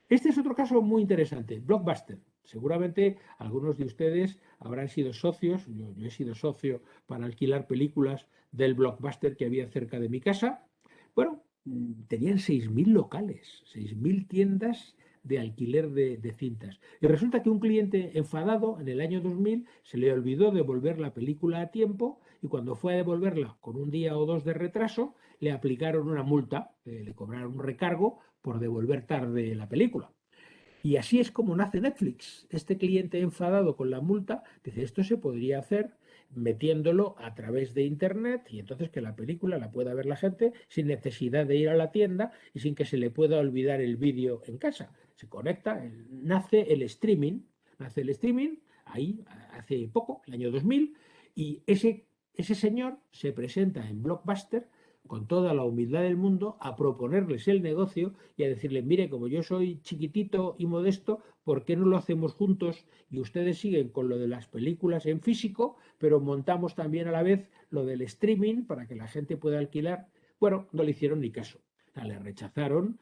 Este es otro caso muy interesante, Blockbuster. Seguramente algunos de ustedes habrán sido socios, yo he sido socio para alquilar películas del Blockbuster que había cerca de mi casa. Bueno, tenían 6.000 locales, 6.000 tiendas de alquiler de cintas. Y resulta que un cliente enfadado en el año 2000 se le olvidó devolver la película a tiempo y cuando fue a devolverla con un día o dos de retraso, le aplicaron una multa, le cobraron un recargo por devolver tarde la película. Y así es como nace Netflix. Este cliente enfadado con la multa dice, esto se podría hacer metiéndolo a través de Internet y entonces que la película la pueda ver la gente sin necesidad de ir a la tienda y sin que se le pueda olvidar el vídeo en casa. Se conecta, nace el streaming, ahí hace poco, el año 2000, y ese señor se presenta en Blockbuster con toda la humildad del mundo a proponerles el negocio y a decirles, mire, como yo soy chiquitito y modesto, ¿por qué no lo hacemos juntos? Y ustedes siguen con lo de las películas en físico, pero montamos también a la vez lo del streaming para que la gente pueda alquilar. Bueno, no le hicieron ni caso. O sea, le rechazaron,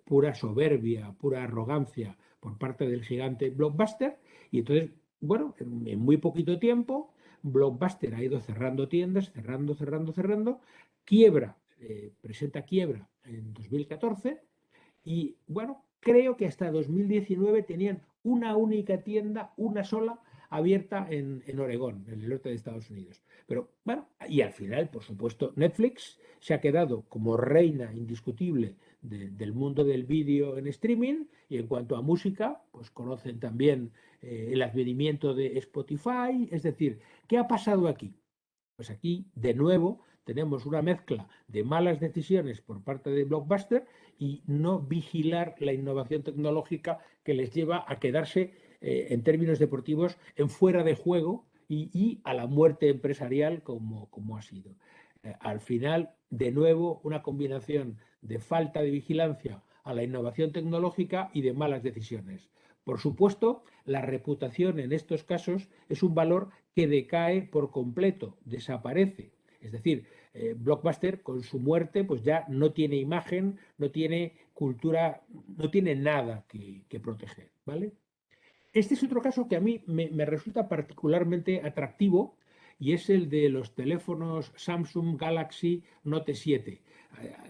pura soberbia, pura arrogancia por parte del gigante Blockbuster. Y entonces, bueno, en muy poquito tiempo, Blockbuster ha ido cerrando tiendas, cerrando, quiebra, presenta quiebra en 2014 y bueno, creo que hasta 2019 tenían una única tienda, una sola, abierta en Oregón, en el norte de Estados Unidos. Pero bueno, y al final, por supuesto, Netflix se ha quedado como reina indiscutible del mundo del vídeo en streaming y en cuanto a música, pues conocen también el advenimiento de Spotify. Es decir, ¿qué ha pasado aquí? Pues aquí, de nuevo, tenemos una mezcla de malas decisiones por parte de Blockbuster y no vigilar la innovación tecnológica que les lleva a quedarse, en términos deportivos, en fuera de juego y a la muerte empresarial como ha sido. Al final, de nuevo, una combinación de falta de vigilancia a la innovación tecnológica y de malas decisiones. Por supuesto, la reputación en estos casos es un valor que decae por completo, desaparece. Es decir, Blockbuster con su muerte pues ya no tiene imagen, no tiene cultura, no tiene nada que proteger, ¿vale? Este es otro caso que a mí me resulta particularmente atractivo y es el de los teléfonos Samsung Galaxy Note 7.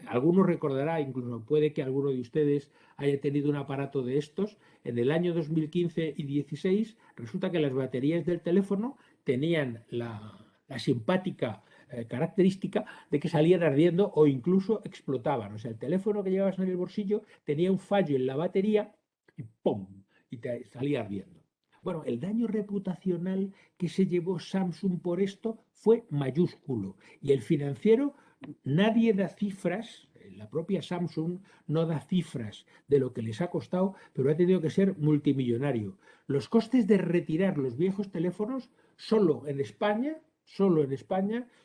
Algunos recordará, incluso puede que alguno de ustedes haya tenido un aparato de estos. En el año 2015 y 16 resulta que las baterías del teléfono tenían la simpática característica de que salían ardiendo o incluso explotaban. O sea, el teléfono que llevabas en el bolsillo tenía un fallo en la batería y ¡pum! Y te salía ardiendo. Bueno, el daño reputacional que se llevó Samsung por esto fue mayúsculo y el financiero, nadie da cifras, la propia Samsung no da cifras de lo que les ha costado, pero ha tenido que ser multimillonario. Los costes de retirar los viejos teléfonos solo en España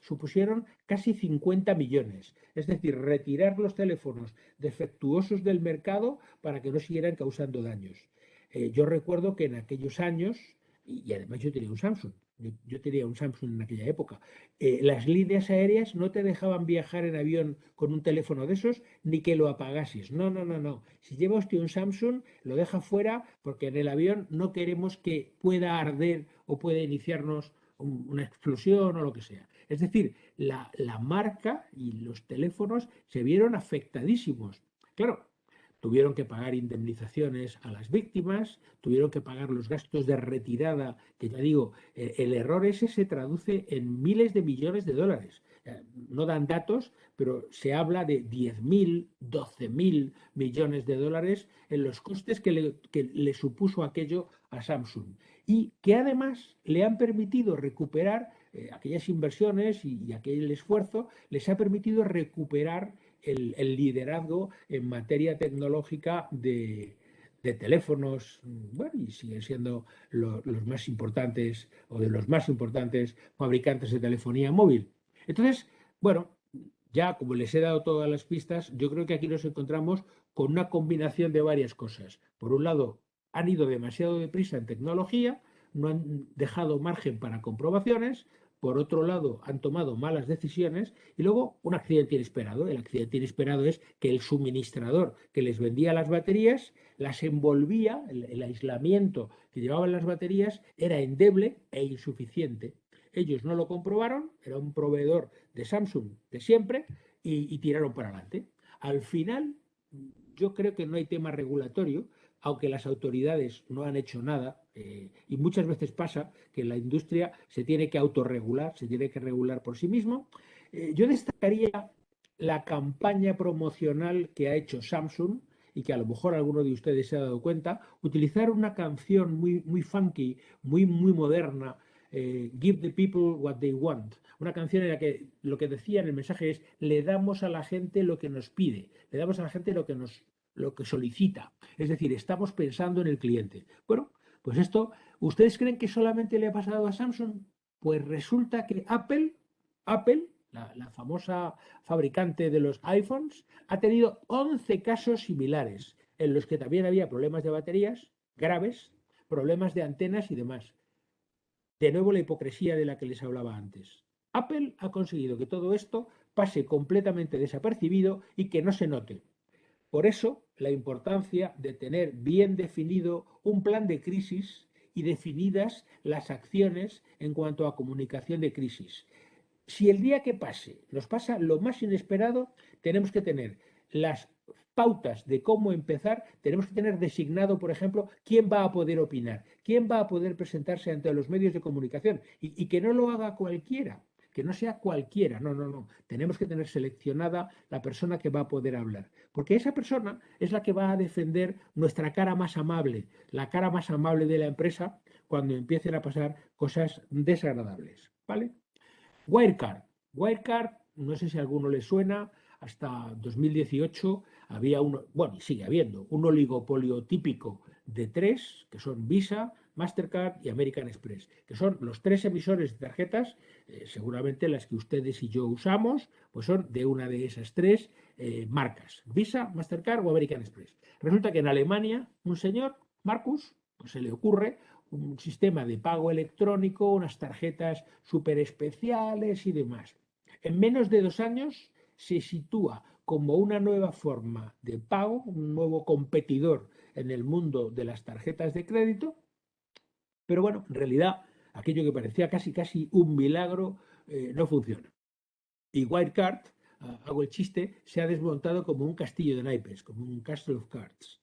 supusieron casi 50 millones. Es decir, retirar los teléfonos defectuosos del mercado para que no siguieran causando daños. Yo recuerdo que en aquellos años, y además yo tenía un Samsung, yo tenía un Samsung en aquella época, las líneas aéreas no te dejaban viajar en avión con un teléfono de esos ni que lo apagases. No, no, no, no. Si lleva usted un Samsung, lo deja fuera porque en el avión no queremos que pueda arder o pueda iniciarnos una explosión o lo que sea. Es decir, la marca y los teléfonos se vieron afectadísimos. Claro, tuvieron que pagar indemnizaciones a las víctimas, tuvieron que pagar los gastos de retirada, que ya digo, el error ese se traduce en miles de millones de dólares. No dan datos, pero se habla de 10.000, 12.000 millones de dólares en los costes que le supuso aquello a Samsung. Y que además le han permitido recuperar aquellas inversiones y aquel esfuerzo, les ha permitido recuperar el liderazgo en materia tecnológica de teléfonos, bueno, y siguen siendo los más importantes o de los más importantes fabricantes de telefonía móvil. Entonces, bueno, ya como les he dado todas las pistas, yo creo que aquí nos encontramos con una combinación de varias cosas. Por un lado, han ido demasiado deprisa en tecnología, no han dejado margen para comprobaciones. Por otro lado, han tomado malas decisiones y luego un accidente inesperado. El accidente inesperado es que el suministrador que les vendía las baterías las envolvía, el aislamiento que llevaban las baterías era endeble e insuficiente. Ellos no lo comprobaron, era un proveedor de Samsung de siempre y tiraron para adelante. Al final, yo creo que no hay tema regulatorio, aunque las autoridades no han hecho nada, y muchas veces pasa que la industria se tiene que autorregular, se tiene que regular por sí mismo. Yo destacaría la campaña promocional que ha hecho Samsung y que a lo mejor alguno de ustedes se ha dado cuenta, utilizar una canción muy, muy funky, muy, muy moderna, Give the people what they want. Una canción en la que lo que decía en el mensaje es: le damos a la gente lo que nos pide, le damos a la gente lo que solicita. Es decir, estamos pensando en el cliente. Bueno, pues esto, ¿ustedes creen que solamente le ha pasado a Samsung? Pues resulta que Apple, la famosa fabricante de los iPhones, ha tenido 11 casos similares, en los que también había problemas de baterías graves, problemas de antenas y demás. De nuevo la hipocresía de la que les hablaba antes. Apple ha conseguido que todo esto pase completamente desapercibido y que no se note. Por eso, la importancia de tener bien definido un plan de crisis y definidas las acciones en cuanto a comunicación de crisis. Si el día que pase nos pasa lo más inesperado, tenemos que tener las pautas de cómo empezar, tenemos que tener designado, por ejemplo, quién va a poder opinar, quién va a poder presentarse ante los medios de comunicación y que no lo haga cualquiera, que no sea cualquiera, no. Tenemos que tener seleccionada la persona que va a poder hablar, porque esa persona es la que va a defender nuestra cara más amable, la cara más amable de la empresa cuando empiecen a pasar cosas desagradables, ¿vale? Wirecard. Wirecard, no sé si a alguno le suena, hasta 2018 había y sigue habiendo, un oligopolio típico de tres, que son Visa, Mastercard y American Express, que son los tres emisores de tarjetas, seguramente las que ustedes y yo usamos, pues son de una de esas tres marcas, Visa, Mastercard o American Express. Resulta que en Alemania, un señor, Marcus, pues se le ocurre un sistema de pago electrónico, unas tarjetas súper especiales y demás. En menos de 2 años se sitúa como una nueva forma de pago, un nuevo competidor en el mundo de las tarjetas de crédito, pero bueno, en realidad aquello que parecía casi un milagro no funciona. Y Wirecard, hago el chiste, se ha desmontado como un castillo de naipes, como un castle of cards.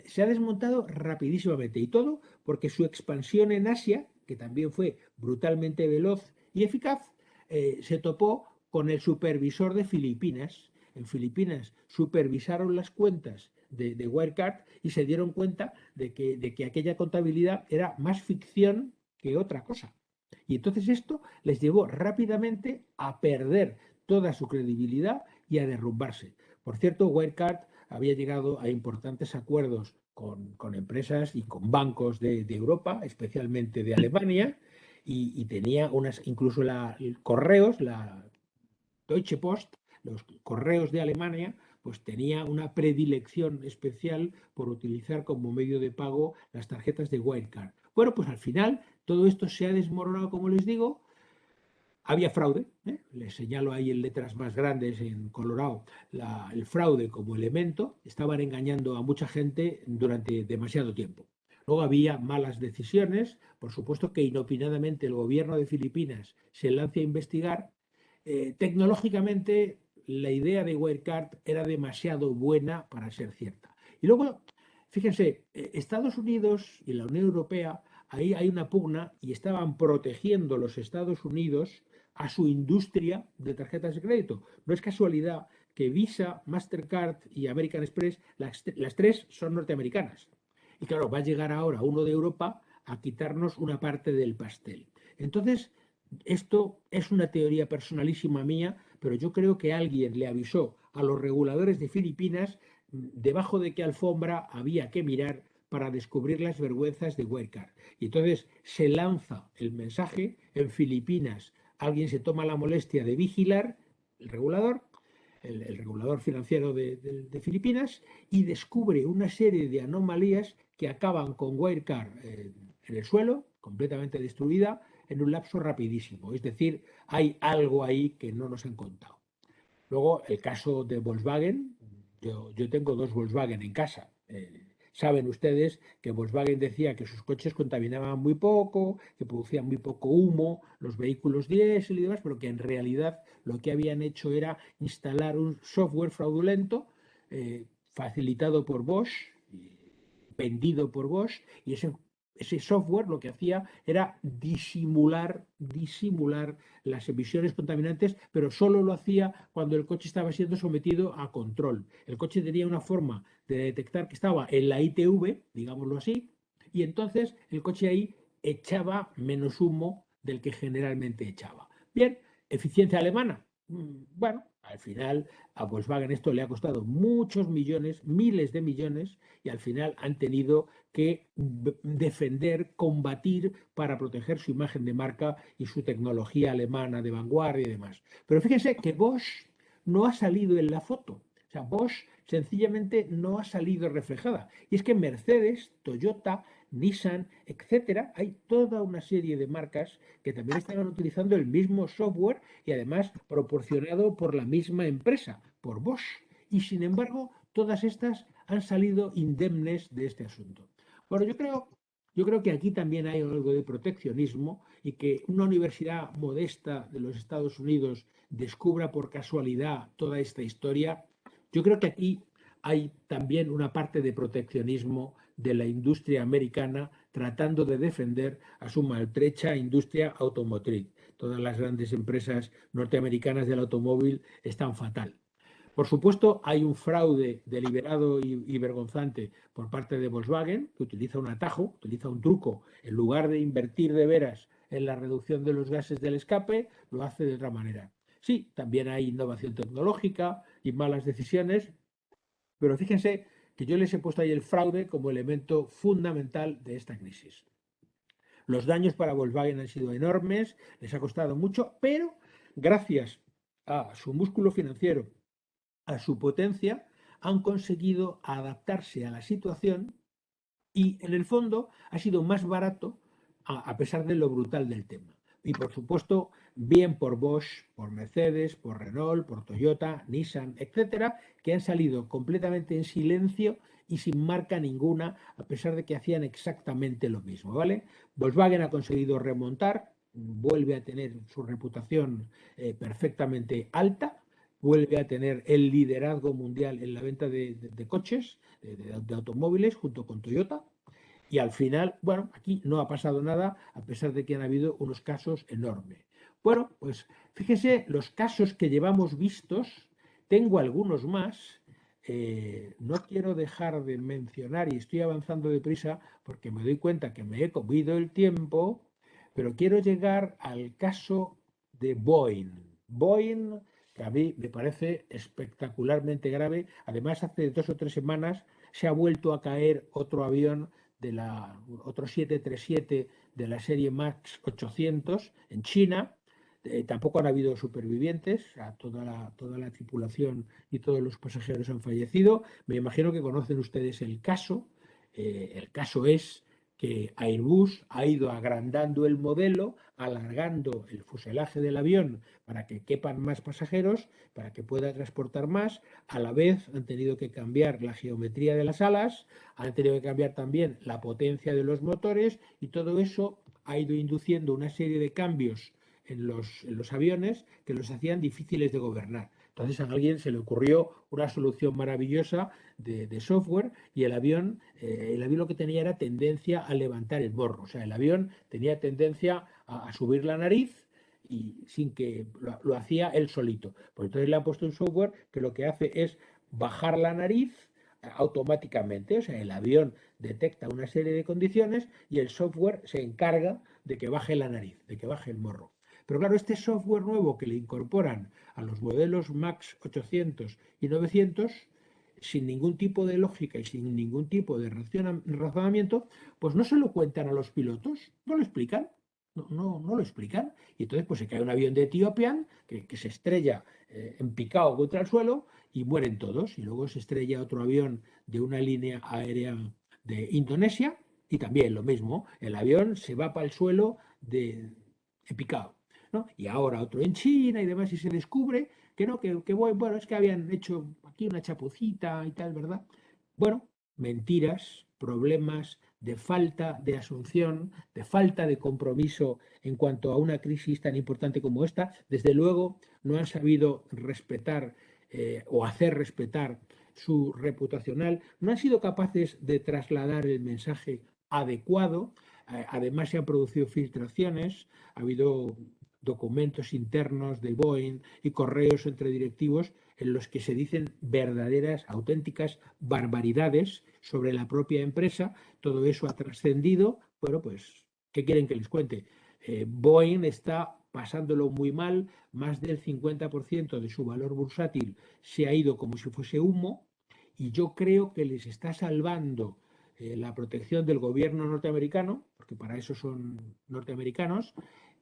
Se ha desmontado rapidísimamente, y todo porque su expansión en Asia, que también fue brutalmente veloz y eficaz, se topó con el supervisor de Filipinas. En Filipinas supervisaron las cuentas de Wirecard y se dieron cuenta de que aquella contabilidad era más ficción que otra cosa. Y entonces esto les llevó rápidamente a perder toda su credibilidad y a derrumbarse. Por cierto, Wirecard había llegado a importantes acuerdos con empresas y con bancos de Europa, especialmente de Alemania, y tenía incluso correos, la Deutsche Post, los correos de Alemania, pues tenía una predilección especial por utilizar como medio de pago las tarjetas de Wirecard. Bueno, pues al final todo esto se ha desmoronado, como les digo. Había fraude, les señalo ahí en letras más grandes en colorado el fraude como elemento, estaban engañando a mucha gente durante demasiado tiempo. Luego había malas decisiones, por supuesto que inopinadamente el gobierno de Filipinas se lanza a investigar. Tecnológicamente la idea de Wirecard era demasiado buena para ser cierta. Y luego, fíjense, Estados Unidos y la Unión Europea, ahí hay una pugna y estaban protegiendo los Estados Unidos a su industria de tarjetas de crédito. No es casualidad que Visa, Mastercard y American Express, las tres son norteamericanas. Y claro, va a llegar ahora uno de Europa a quitarnos una parte del pastel. Entonces, esto es una teoría personalísima mía, pero yo creo que alguien le avisó a los reguladores de Filipinas debajo de qué alfombra había que mirar para descubrir las vergüenzas de Wirecard. Y entonces se lanza el mensaje en Filipinas. Alguien se toma la molestia de vigilar el regulador, el regulador financiero de Filipinas, y descubre una serie de anomalías que acaban con Wirecard en el suelo, completamente destruida, en un lapso rapidísimo. Es decir, hay algo ahí que no nos han contado. Luego, el caso de Volkswagen. Yo tengo 2 Volkswagen en casa. Saben ustedes que Volkswagen decía que sus coches contaminaban muy poco, que producían muy poco humo, los vehículos diésel y demás, pero que en realidad lo que habían hecho era instalar un software fraudulento facilitado por Bosch, vendido por Bosch, y ese software lo que hacía era disimular las emisiones contaminantes, pero solo lo hacía cuando el coche estaba siendo sometido a control. El coche tenía una forma de detectar que estaba en la ITV, digámoslo así, y entonces el coche ahí echaba menos humo del que generalmente echaba. Bien, eficiencia alemana. Bueno, al final a Volkswagen esto le ha costado muchos millones, miles de millones, y al final han tenido que defender, combatir para proteger su imagen de marca y su tecnología alemana de vanguardia y demás. Pero fíjense que Bosch no ha salido en la foto. O sea, Bosch sencillamente no ha salido reflejada. Y es que Mercedes, Toyota, Nissan, etcétera, hay toda una serie de marcas que también estaban utilizando el mismo software y además proporcionado por la misma empresa, por Bosch. Y sin embargo, todas estas han salido indemnes de este asunto. Bueno, yo creo que aquí también hay algo de proteccionismo, y que una universidad modesta de los Estados Unidos descubra por casualidad toda esta historia. Yo creo que aquí hay también una parte de proteccionismo de la industria americana tratando de defender a su maltrecha industria automotriz. Todas las grandes empresas norteamericanas del automóvil están fatal. Por supuesto, hay un fraude deliberado y vergonzante por parte de Volkswagen, que utiliza un atajo, utiliza un truco. En lugar de invertir de veras en la reducción de los gases del escape, lo hace de otra manera. Sí, también hay innovación tecnológica y malas decisiones, pero fíjense que yo les he puesto ahí el fraude como elemento fundamental de esta crisis. Los daños para Volkswagen han sido enormes, les ha costado mucho, pero gracias a su músculo financiero, a su potencia, han conseguido adaptarse a la situación, y en el fondo ha sido más barato a pesar de lo brutal del tema. Y por supuesto, bien por Bosch, por Mercedes, por Renault, por Toyota, Nissan, etcétera, que han salido completamente en silencio y sin marca ninguna, a pesar de que hacían exactamente lo mismo, ¿vale? Volkswagen ha conseguido remontar, vuelve a tener su reputación perfectamente alta, vuelve a tener el liderazgo mundial en la venta de coches, de automóviles, junto con Toyota. Y al final, bueno, aquí no ha pasado nada, a pesar de que han habido unos casos enormes. Bueno, pues fíjese los casos que llevamos vistos, tengo algunos más. No quiero dejar de mencionar, y estoy avanzando deprisa porque me doy cuenta que me he comido el tiempo, pero quiero llegar al caso de Boeing. Boeing, que a mí me parece espectacularmente grave. Además, hace 2 o 3 semanas se ha vuelto a caer otro avión otro 737 de la serie MAX 800 en China. Tampoco han habido supervivientes, o sea, toda la tripulación y todos los pasajeros han fallecido. Me imagino que conocen ustedes el caso. El caso es que Airbus ha ido agrandando el modelo, alargando el fuselaje del avión para que quepan más pasajeros, para que pueda transportar más. A la vez han tenido que cambiar la geometría de las alas, han tenido que cambiar también la potencia de los motores, y todo eso ha ido induciendo una serie de cambios en los aviones que los hacían difíciles de gobernar. Entonces a alguien se le ocurrió una solución maravillosa de software, y el avión lo que tenía era tendencia a levantar el morro. O sea, el avión tenía tendencia a subir la nariz, y sin que lo hacía él solito. Pues entonces le han puesto un software que lo que hace es bajar la nariz automáticamente. O sea, el avión detecta una serie de condiciones y el software se encarga de que baje la nariz, de que baje el morro. Pero claro, este software nuevo que le incorporan a los modelos MAX 800 y 900, sin ningún tipo de lógica y sin ningún tipo de razonamiento, pues no se lo cuentan a los pilotos, no lo explican. No lo explican. Y entonces pues se cae un avión de Ethiopian que se estrella en picado contra el suelo, y mueren todos. Y luego se estrella otro avión de una línea aérea de Indonesia, y también lo mismo, el avión se va para el suelo en picado, ¿no? Y ahora otro en China y demás, y se descubre que no, bueno, es que habían hecho aquí una chapucita y tal, ¿verdad? Bueno, mentiras, problemas de falta de asunción, de falta de compromiso en cuanto a una crisis tan importante como esta. Desde luego no han sabido respetar o hacer respetar su reputacional, no han sido capaces de trasladar el mensaje adecuado. Además, se han producido filtraciones, ha habido documentos internos de Boeing y correos entre directivos en los que se dicen verdaderas, auténticas barbaridades sobre la propia empresa. Todo eso ha trascendido. Bueno, pues, ¿qué quieren que les cuente? Boeing está pasándolo muy mal, más del 50% de su valor bursátil se ha ido como si fuese humo, y yo creo que les está salvando la protección del gobierno norteamericano, porque para eso son norteamericanos,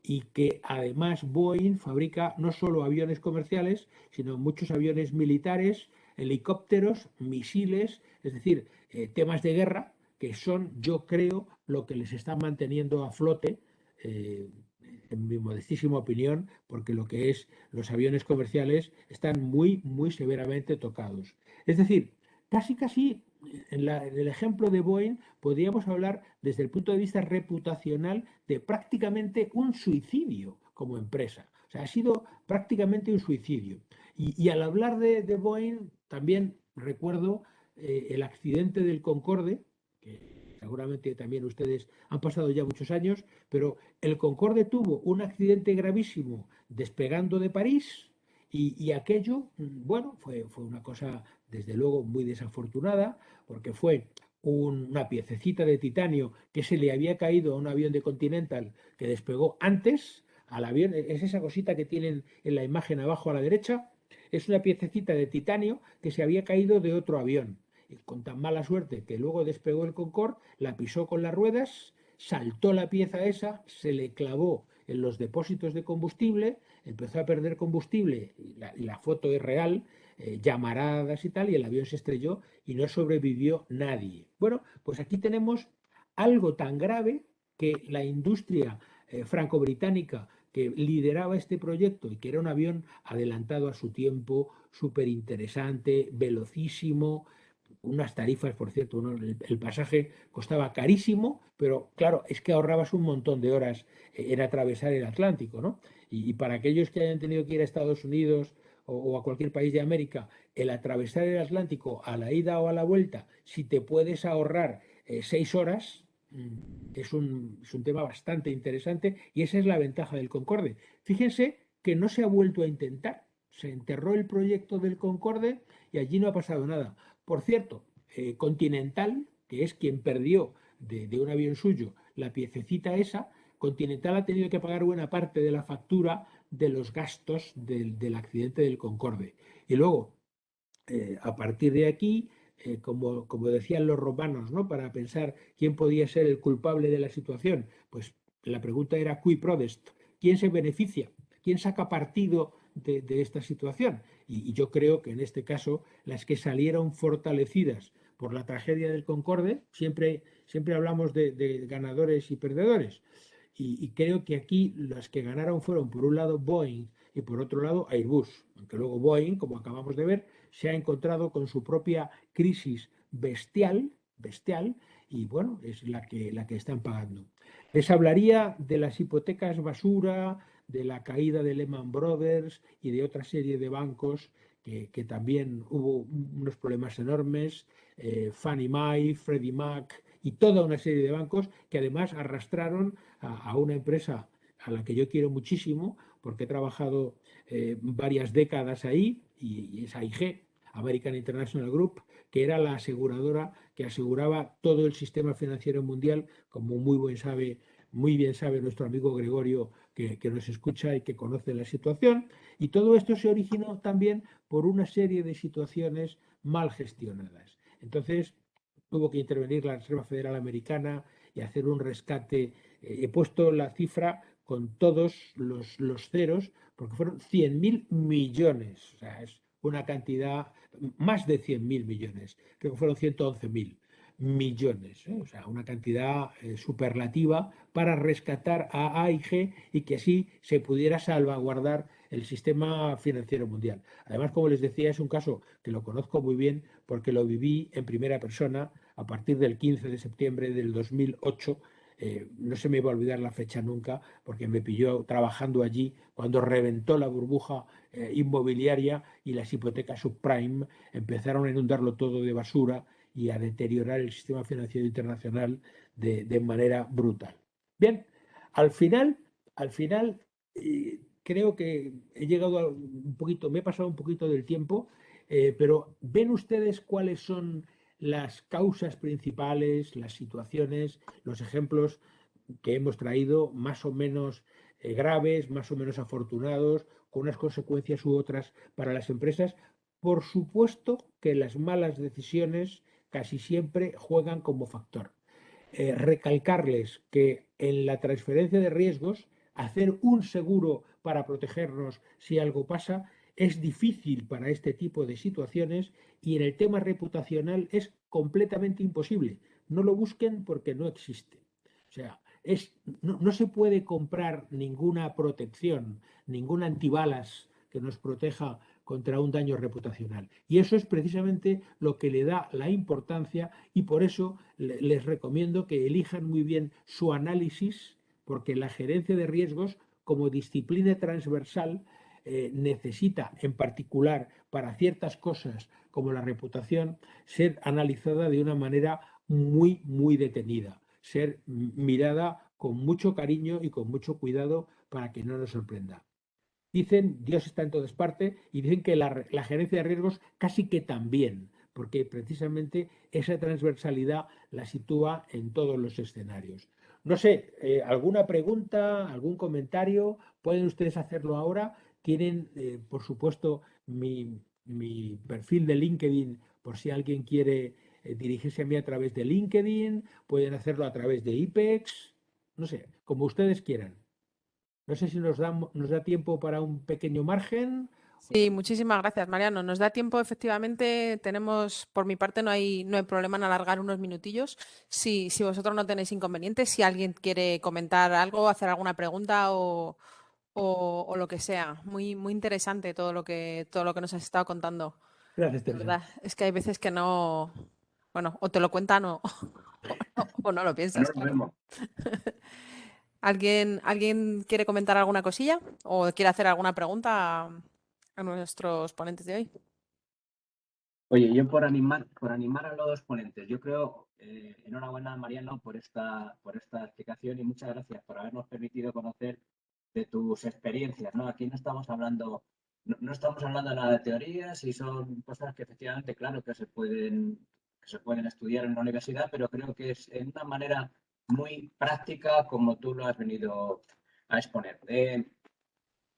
y que además Boeing fabrica no solo aviones comerciales, sino muchos aviones militares, helicópteros, misiles, es decir, temas de guerra, que son, yo creo, lo que les está manteniendo a flote, en mi modestísima opinión, porque lo que es los aviones comerciales están muy, muy severamente tocados. Es decir, casi en el ejemplo de Boeing podríamos hablar desde el punto de vista reputacional de prácticamente un suicidio como empresa. O sea, ha sido prácticamente un suicidio. Y al hablar de Boeing, también recuerdo el accidente del Concorde, que seguramente también ustedes han pasado ya muchos años, pero el Concorde tuvo un accidente gravísimo despegando de París, y aquello, bueno, fue una cosa desde luego muy desafortunada, porque fue una piececita de titanio que se le había caído a un avión de Continental que despegó antes al avión. Es esa cosita que tienen en la imagen abajo a la derecha. Es una piececita de titanio que se había caído de otro avión. Y con tan mala suerte que luego despegó el Concorde, la pisó con las ruedas, saltó la pieza esa, se le clavó en los depósitos de combustible, empezó a perder combustible, y la foto es real, llamaradas y tal, y el avión se estrelló y no sobrevivió nadie. Bueno, pues aquí tenemos algo tan grave que la industria franco-británica que lideraba este proyecto y que era un avión adelantado a su tiempo, súper interesante, velocísimo, unas tarifas, por cierto, el pasaje costaba carísimo, pero claro, es que ahorrabas un montón de horas en atravesar el Atlántico, ¿no? Y para aquellos que hayan tenido que ir a Estados Unidos o a cualquier país de América, el atravesar el Atlántico a la ida o a la vuelta, si te puedes ahorrar 6 horas, es un tema bastante interesante, y esa es la ventaja del Concorde. Fíjense que no se ha vuelto a intentar. Se enterró el proyecto del Concorde y allí no ha pasado nada. Por cierto, Continental, que es quien perdió de un avión suyo la piececita esa, Continental ha tenido que pagar buena parte de la factura de los gastos del accidente del Concorde. Y luego, a partir de aquí, como decían los romanos, ¿no? Para pensar quién podía ser el culpable de la situación, pues la pregunta era cui prodest, ¿quién se beneficia? ¿Quién saca partido de esta situación? Y yo creo que en este caso las que salieron fortalecidas por la tragedia del Concorde, siempre hablamos de ganadores y perdedores, y creo que aquí las que ganaron fueron por un lado Boeing y por otro lado Airbus, aunque luego Boeing, como acabamos de ver, se ha encontrado con su propia crisis bestial, y bueno, es la que están pagando. Les hablaría de las hipotecas basura, de la caída de Lehman Brothers y de otra serie de bancos que también hubo unos problemas enormes, Fannie Mae, Freddie Mac y toda una serie de bancos que además arrastraron a una empresa a la que yo quiero muchísimo, porque he trabajado varias décadas ahí, y es AIG, American International Group, que era la aseguradora que aseguraba todo el sistema financiero mundial, como muy bien sabe nuestro amigo Gregorio, que nos escucha y que conoce la situación. Y todo esto se originó también por una serie de situaciones mal gestionadas. Entonces, tuvo que intervenir la Reserva Federal Americana y hacer un rescate. He puesto la cifra con todos los ceros, porque fueron 100.000 millones. O sea, es una cantidad, más de 100.000 millones, creo que fueron 111.000 millones, o sea, una cantidad superlativa para rescatar a AIG y que así se pudiera salvaguardar el sistema financiero mundial. Además, como les decía, es un caso que lo conozco muy bien porque lo viví en primera persona a partir del 15 de septiembre del 2008, No se me va a olvidar la fecha nunca, porque me pilló trabajando allí cuando reventó la burbuja inmobiliaria y las hipotecas subprime empezaron a inundarlo todo de basura y a deteriorar el sistema financiero internacional de manera brutal. Bien, al final, creo que he llegado a un poquito, me he pasado un poquito del tiempo, pero ¿ven ustedes cuáles son las causas principales, las situaciones, los ejemplos que hemos traído más o menos graves, más o menos afortunados, con unas consecuencias u otras para las empresas? Por supuesto que las malas decisiones casi siempre juegan como factor. Recalcarles que en la transferencia de riesgos, hacer un seguro para protegernos si algo pasa es difícil para este tipo de situaciones y en el tema reputacional es completamente imposible. No lo busquen porque no existe. O sea, no se puede comprar ninguna protección, ningún antibalas que nos proteja contra un daño reputacional. Y eso es precisamente lo que le da la importancia y por eso les recomiendo que elijan muy bien su análisis, porque la gerencia de riesgos como disciplina transversal necesita, en particular para ciertas cosas como la reputación, ser analizada de una manera muy, muy detenida, ser mirada con mucho cariño y con mucho cuidado para que no nos sorprenda. Dicen, Dios está en todas partes, y dicen que la gerencia de riesgos casi que también, porque precisamente esa transversalidad la sitúa en todos los escenarios. No sé, ¿alguna pregunta, algún comentario? Pueden ustedes hacerlo ahora. Tienen, por supuesto, mi perfil de LinkedIn por si alguien quiere dirigirse a mí a través de LinkedIn. Pueden hacerlo a través de IPEX. No sé, como ustedes quieran. No sé si nos da tiempo para un pequeño margen. Sí, muchísimas gracias, Mariano. Nos da tiempo, efectivamente, tenemos, por mi parte, no hay problema en alargar unos minutillos. Si vosotros no tenéis inconvenientes, si alguien quiere comentar algo, hacer alguna pregunta o lo que sea. Muy, muy interesante todo lo que nos has estado contando. Gracias, De Teresa. verdad, es que hay veces que no, bueno, o te lo cuentan o no lo No piensas, lo claro. vemos. ¿Alguien quiere comentar alguna cosilla o quiere hacer alguna pregunta a nuestros ponentes de hoy? Oye, yo por animar a los ponentes, yo creo, enhorabuena Mariano por esta explicación y muchas gracias por habernos permitido conocer de tus experiencias, ¿no? Aquí no estamos hablando, no estamos hablando nada de teorías y son cosas que efectivamente, claro, que se pueden estudiar en la universidad, pero creo que es en una manera muy práctica como tú lo has venido a exponer.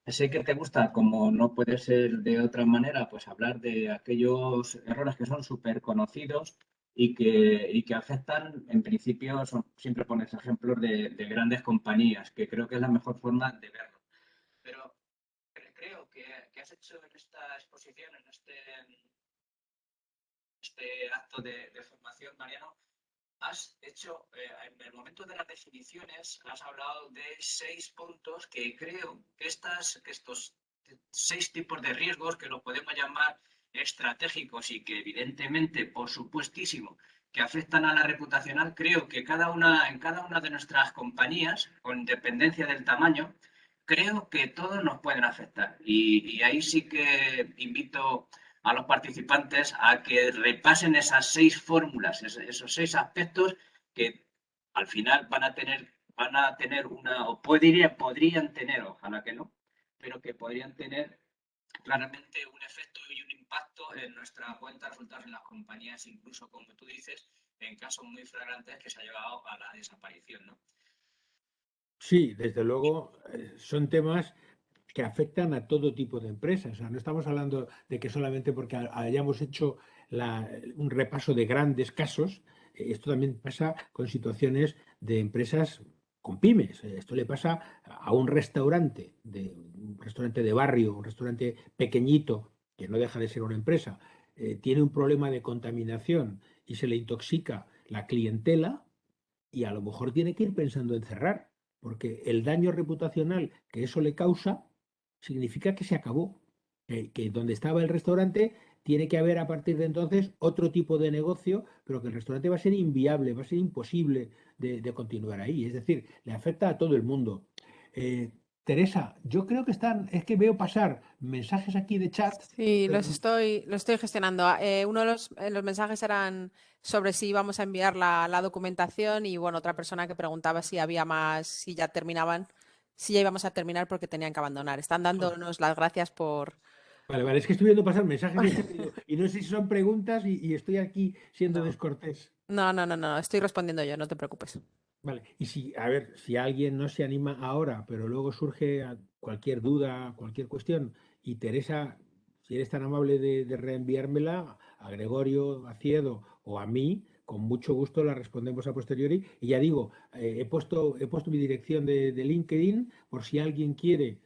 Sé que te gusta, como no puede ser de otra manera, pues hablar de aquellos errores que son súper conocidos y que afectan, en principio, siempre pones ejemplos de grandes compañías, que creo que es la mejor forma de verlo. Pero creo que has hecho en esta exposición, en este acto de formación, Mariano, has hecho, en el momento de las definiciones, has hablado de 6 puntos que creo que estos 6 tipos de riesgos, que los podemos llamar estratégicos y que evidentemente, por supuestísimo, que afectan a la reputacional, creo que en cada una de nuestras compañías, con dependencia del tamaño, creo que todos nos pueden afectar. Y ahí sí que invito a los participantes a que repasen esas 6 fórmulas, esos 6 aspectos que al final van a tener o podrían tener, ojalá que no, pero que podrían tener claramente un efecto y un impacto en nuestra cuenta de resultados en las compañías, incluso como tú dices, en casos muy flagrantes que se ha llevado a la desaparición, ¿no? Sí, desde luego, son temas que afectan a todo tipo de empresas. O sea, no estamos hablando de que solamente porque hayamos hecho un repaso de grandes casos, esto también pasa con situaciones de empresas con pymes. Esto le pasa a un restaurante de barrio, un restaurante pequeñito, que no deja de ser una empresa, tiene un problema de contaminación y se le intoxica la clientela y a lo mejor tiene que ir pensando en cerrar, porque el daño reputacional que eso le causa significa que se acabó. Que donde estaba el restaurante tiene que haber a partir de entonces otro tipo de negocio, pero que el restaurante va a ser inviable, va a ser imposible de continuar ahí. Es decir, le afecta a todo el mundo. Eh, Teresa, yo creo que es que veo pasar mensajes aquí de chat. Sí, los estoy gestionando. Uno de los mensajes eran sobre si íbamos a enviar la documentación y bueno, otra persona que preguntaba si había más, si ya terminaban, si ya íbamos a terminar porque tenían que abandonar. Están dándonos las gracias por... Vale, vale, es que estoy viendo pasar mensajes de chat y no sé si son preguntas y estoy aquí siendo No, descortés. no, estoy respondiendo yo, no te preocupes. Vale, y si, a ver, si alguien no se anima ahora, pero luego surge cualquier duda, cualquier cuestión, y Teresa, si eres tan amable de reenviármela a Gregorio, a Ciedo o a mí, con mucho gusto la respondemos a posteriori. Y ya digo, he puesto mi dirección de LinkedIn por si alguien quiere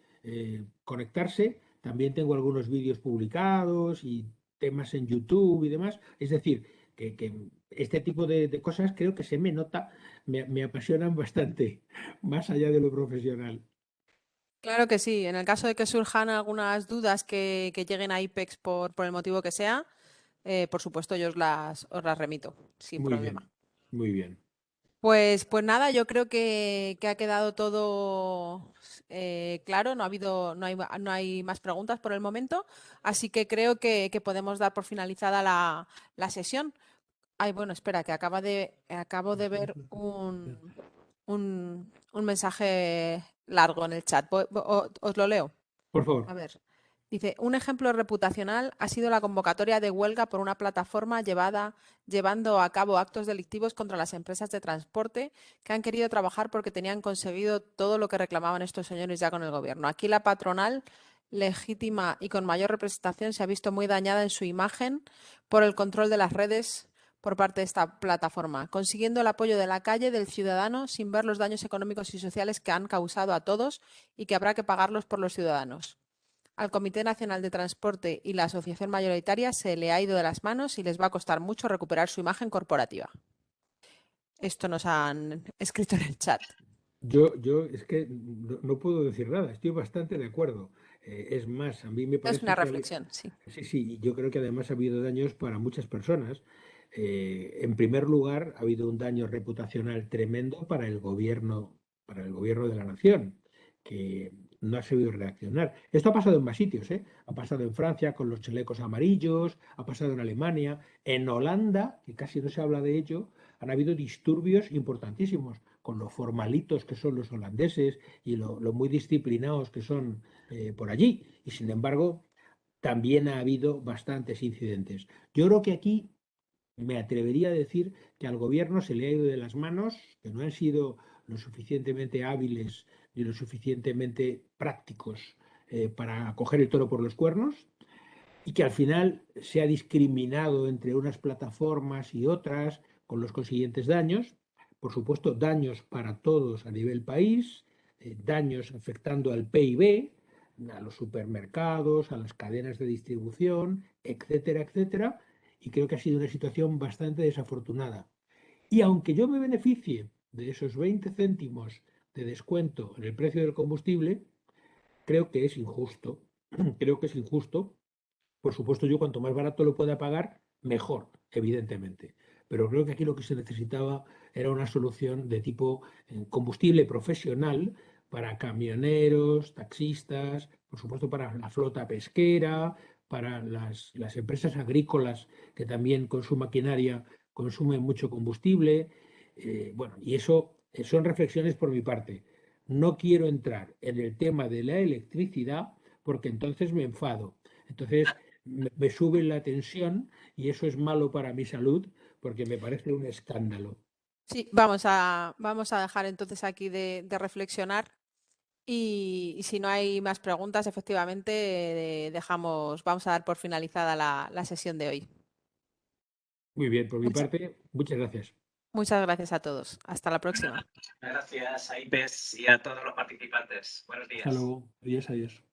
conectarse. También tengo algunos vídeos publicados y temas en YouTube y demás. Es decir, que este tipo de cosas creo que se me nota me apasionan bastante, más allá de lo profesional. Claro que sí, en el caso de que surjan algunas dudas que lleguen a IPEX por el motivo que sea, por supuesto yo os las remito, sin Muy problema. bien, muy bien. Pues nada, yo creo que ha quedado todo claro, no hay más preguntas por el momento, así que creo que podemos dar por finalizada la sesión. Ay, bueno, espera, que acabo de ver un mensaje largo en el chat. Os lo leo. Por favor. A ver, dice, un ejemplo reputacional ha sido la convocatoria de huelga por una plataforma llevando a cabo actos delictivos contra las empresas de transporte que han querido trabajar porque tenían conseguido todo lo que reclamaban estos señores ya con el gobierno. Aquí la patronal legítima y con mayor representación se ha visto muy dañada en su imagen por el control de las redes por parte de esta plataforma, consiguiendo el apoyo de la calle, del ciudadano, sin ver los daños económicos y sociales que han causado a todos y que habrá que pagarlos por los ciudadanos. Al Comité Nacional de Transporte y la Asociación Mayoritaria se le ha ido de las manos y les va a costar mucho recuperar su imagen corporativa. Esto nos han escrito en el chat. Yo es que no puedo decir nada, estoy bastante de acuerdo. Es más, a mí me Es una parece que reflexión, sí. sí, sí, yo creo que además ha habido daños para muchas personas. En primer lugar, ha habido un daño reputacional tremendo para el gobierno de la nación, que no ha sabido reaccionar. Esto ha pasado en más sitios, ¿eh? Ha pasado en Francia con los chalecos amarillos, ha pasado en Alemania, en Holanda, que casi no se habla de ello, han habido disturbios importantísimos con lo formalitos que son los holandeses y lo muy disciplinados que son por allí. Y sin embargo, también ha habido bastantes incidentes. Yo creo que aquí me atrevería a decir que al gobierno se le ha ido de las manos, que no han sido lo suficientemente hábiles ni lo suficientemente prácticos para coger el toro por los cuernos y que al final se ha discriminado entre unas plataformas y otras con los consiguientes daños. Por supuesto, daños para todos a nivel país, daños afectando al PIB, a los supermercados, a las cadenas de distribución, etcétera, etcétera. Y creo que ha sido una situación bastante desafortunada. Y aunque yo me beneficie de esos 20 céntimos de descuento en el precio del combustible, creo que es injusto. Creo que es injusto. Por supuesto, yo cuanto más barato lo pueda pagar, mejor, evidentemente. Pero creo que aquí lo que se necesitaba era una solución de tipo combustible profesional para camioneros, taxistas, por supuesto para la flota pesquera, para las empresas agrícolas que también con su maquinaria consumen mucho combustible. Bueno, y eso son reflexiones por mi parte. No quiero entrar en el tema de la electricidad porque entonces me enfado. Entonces, me sube la tensión y eso es malo para mi salud porque me parece un escándalo. Sí, vamos a dejar entonces aquí de reflexionar y si no hay más preguntas, efectivamente, vamos a dar por finalizada la sesión de hoy. Muy bien, por mi Mucha- parte, muchas gracias. muchas gracias a todos. Hasta la próxima. Gracias a IPES y a todos los participantes. Buenos Hasta días. luego. Adiós, adiós.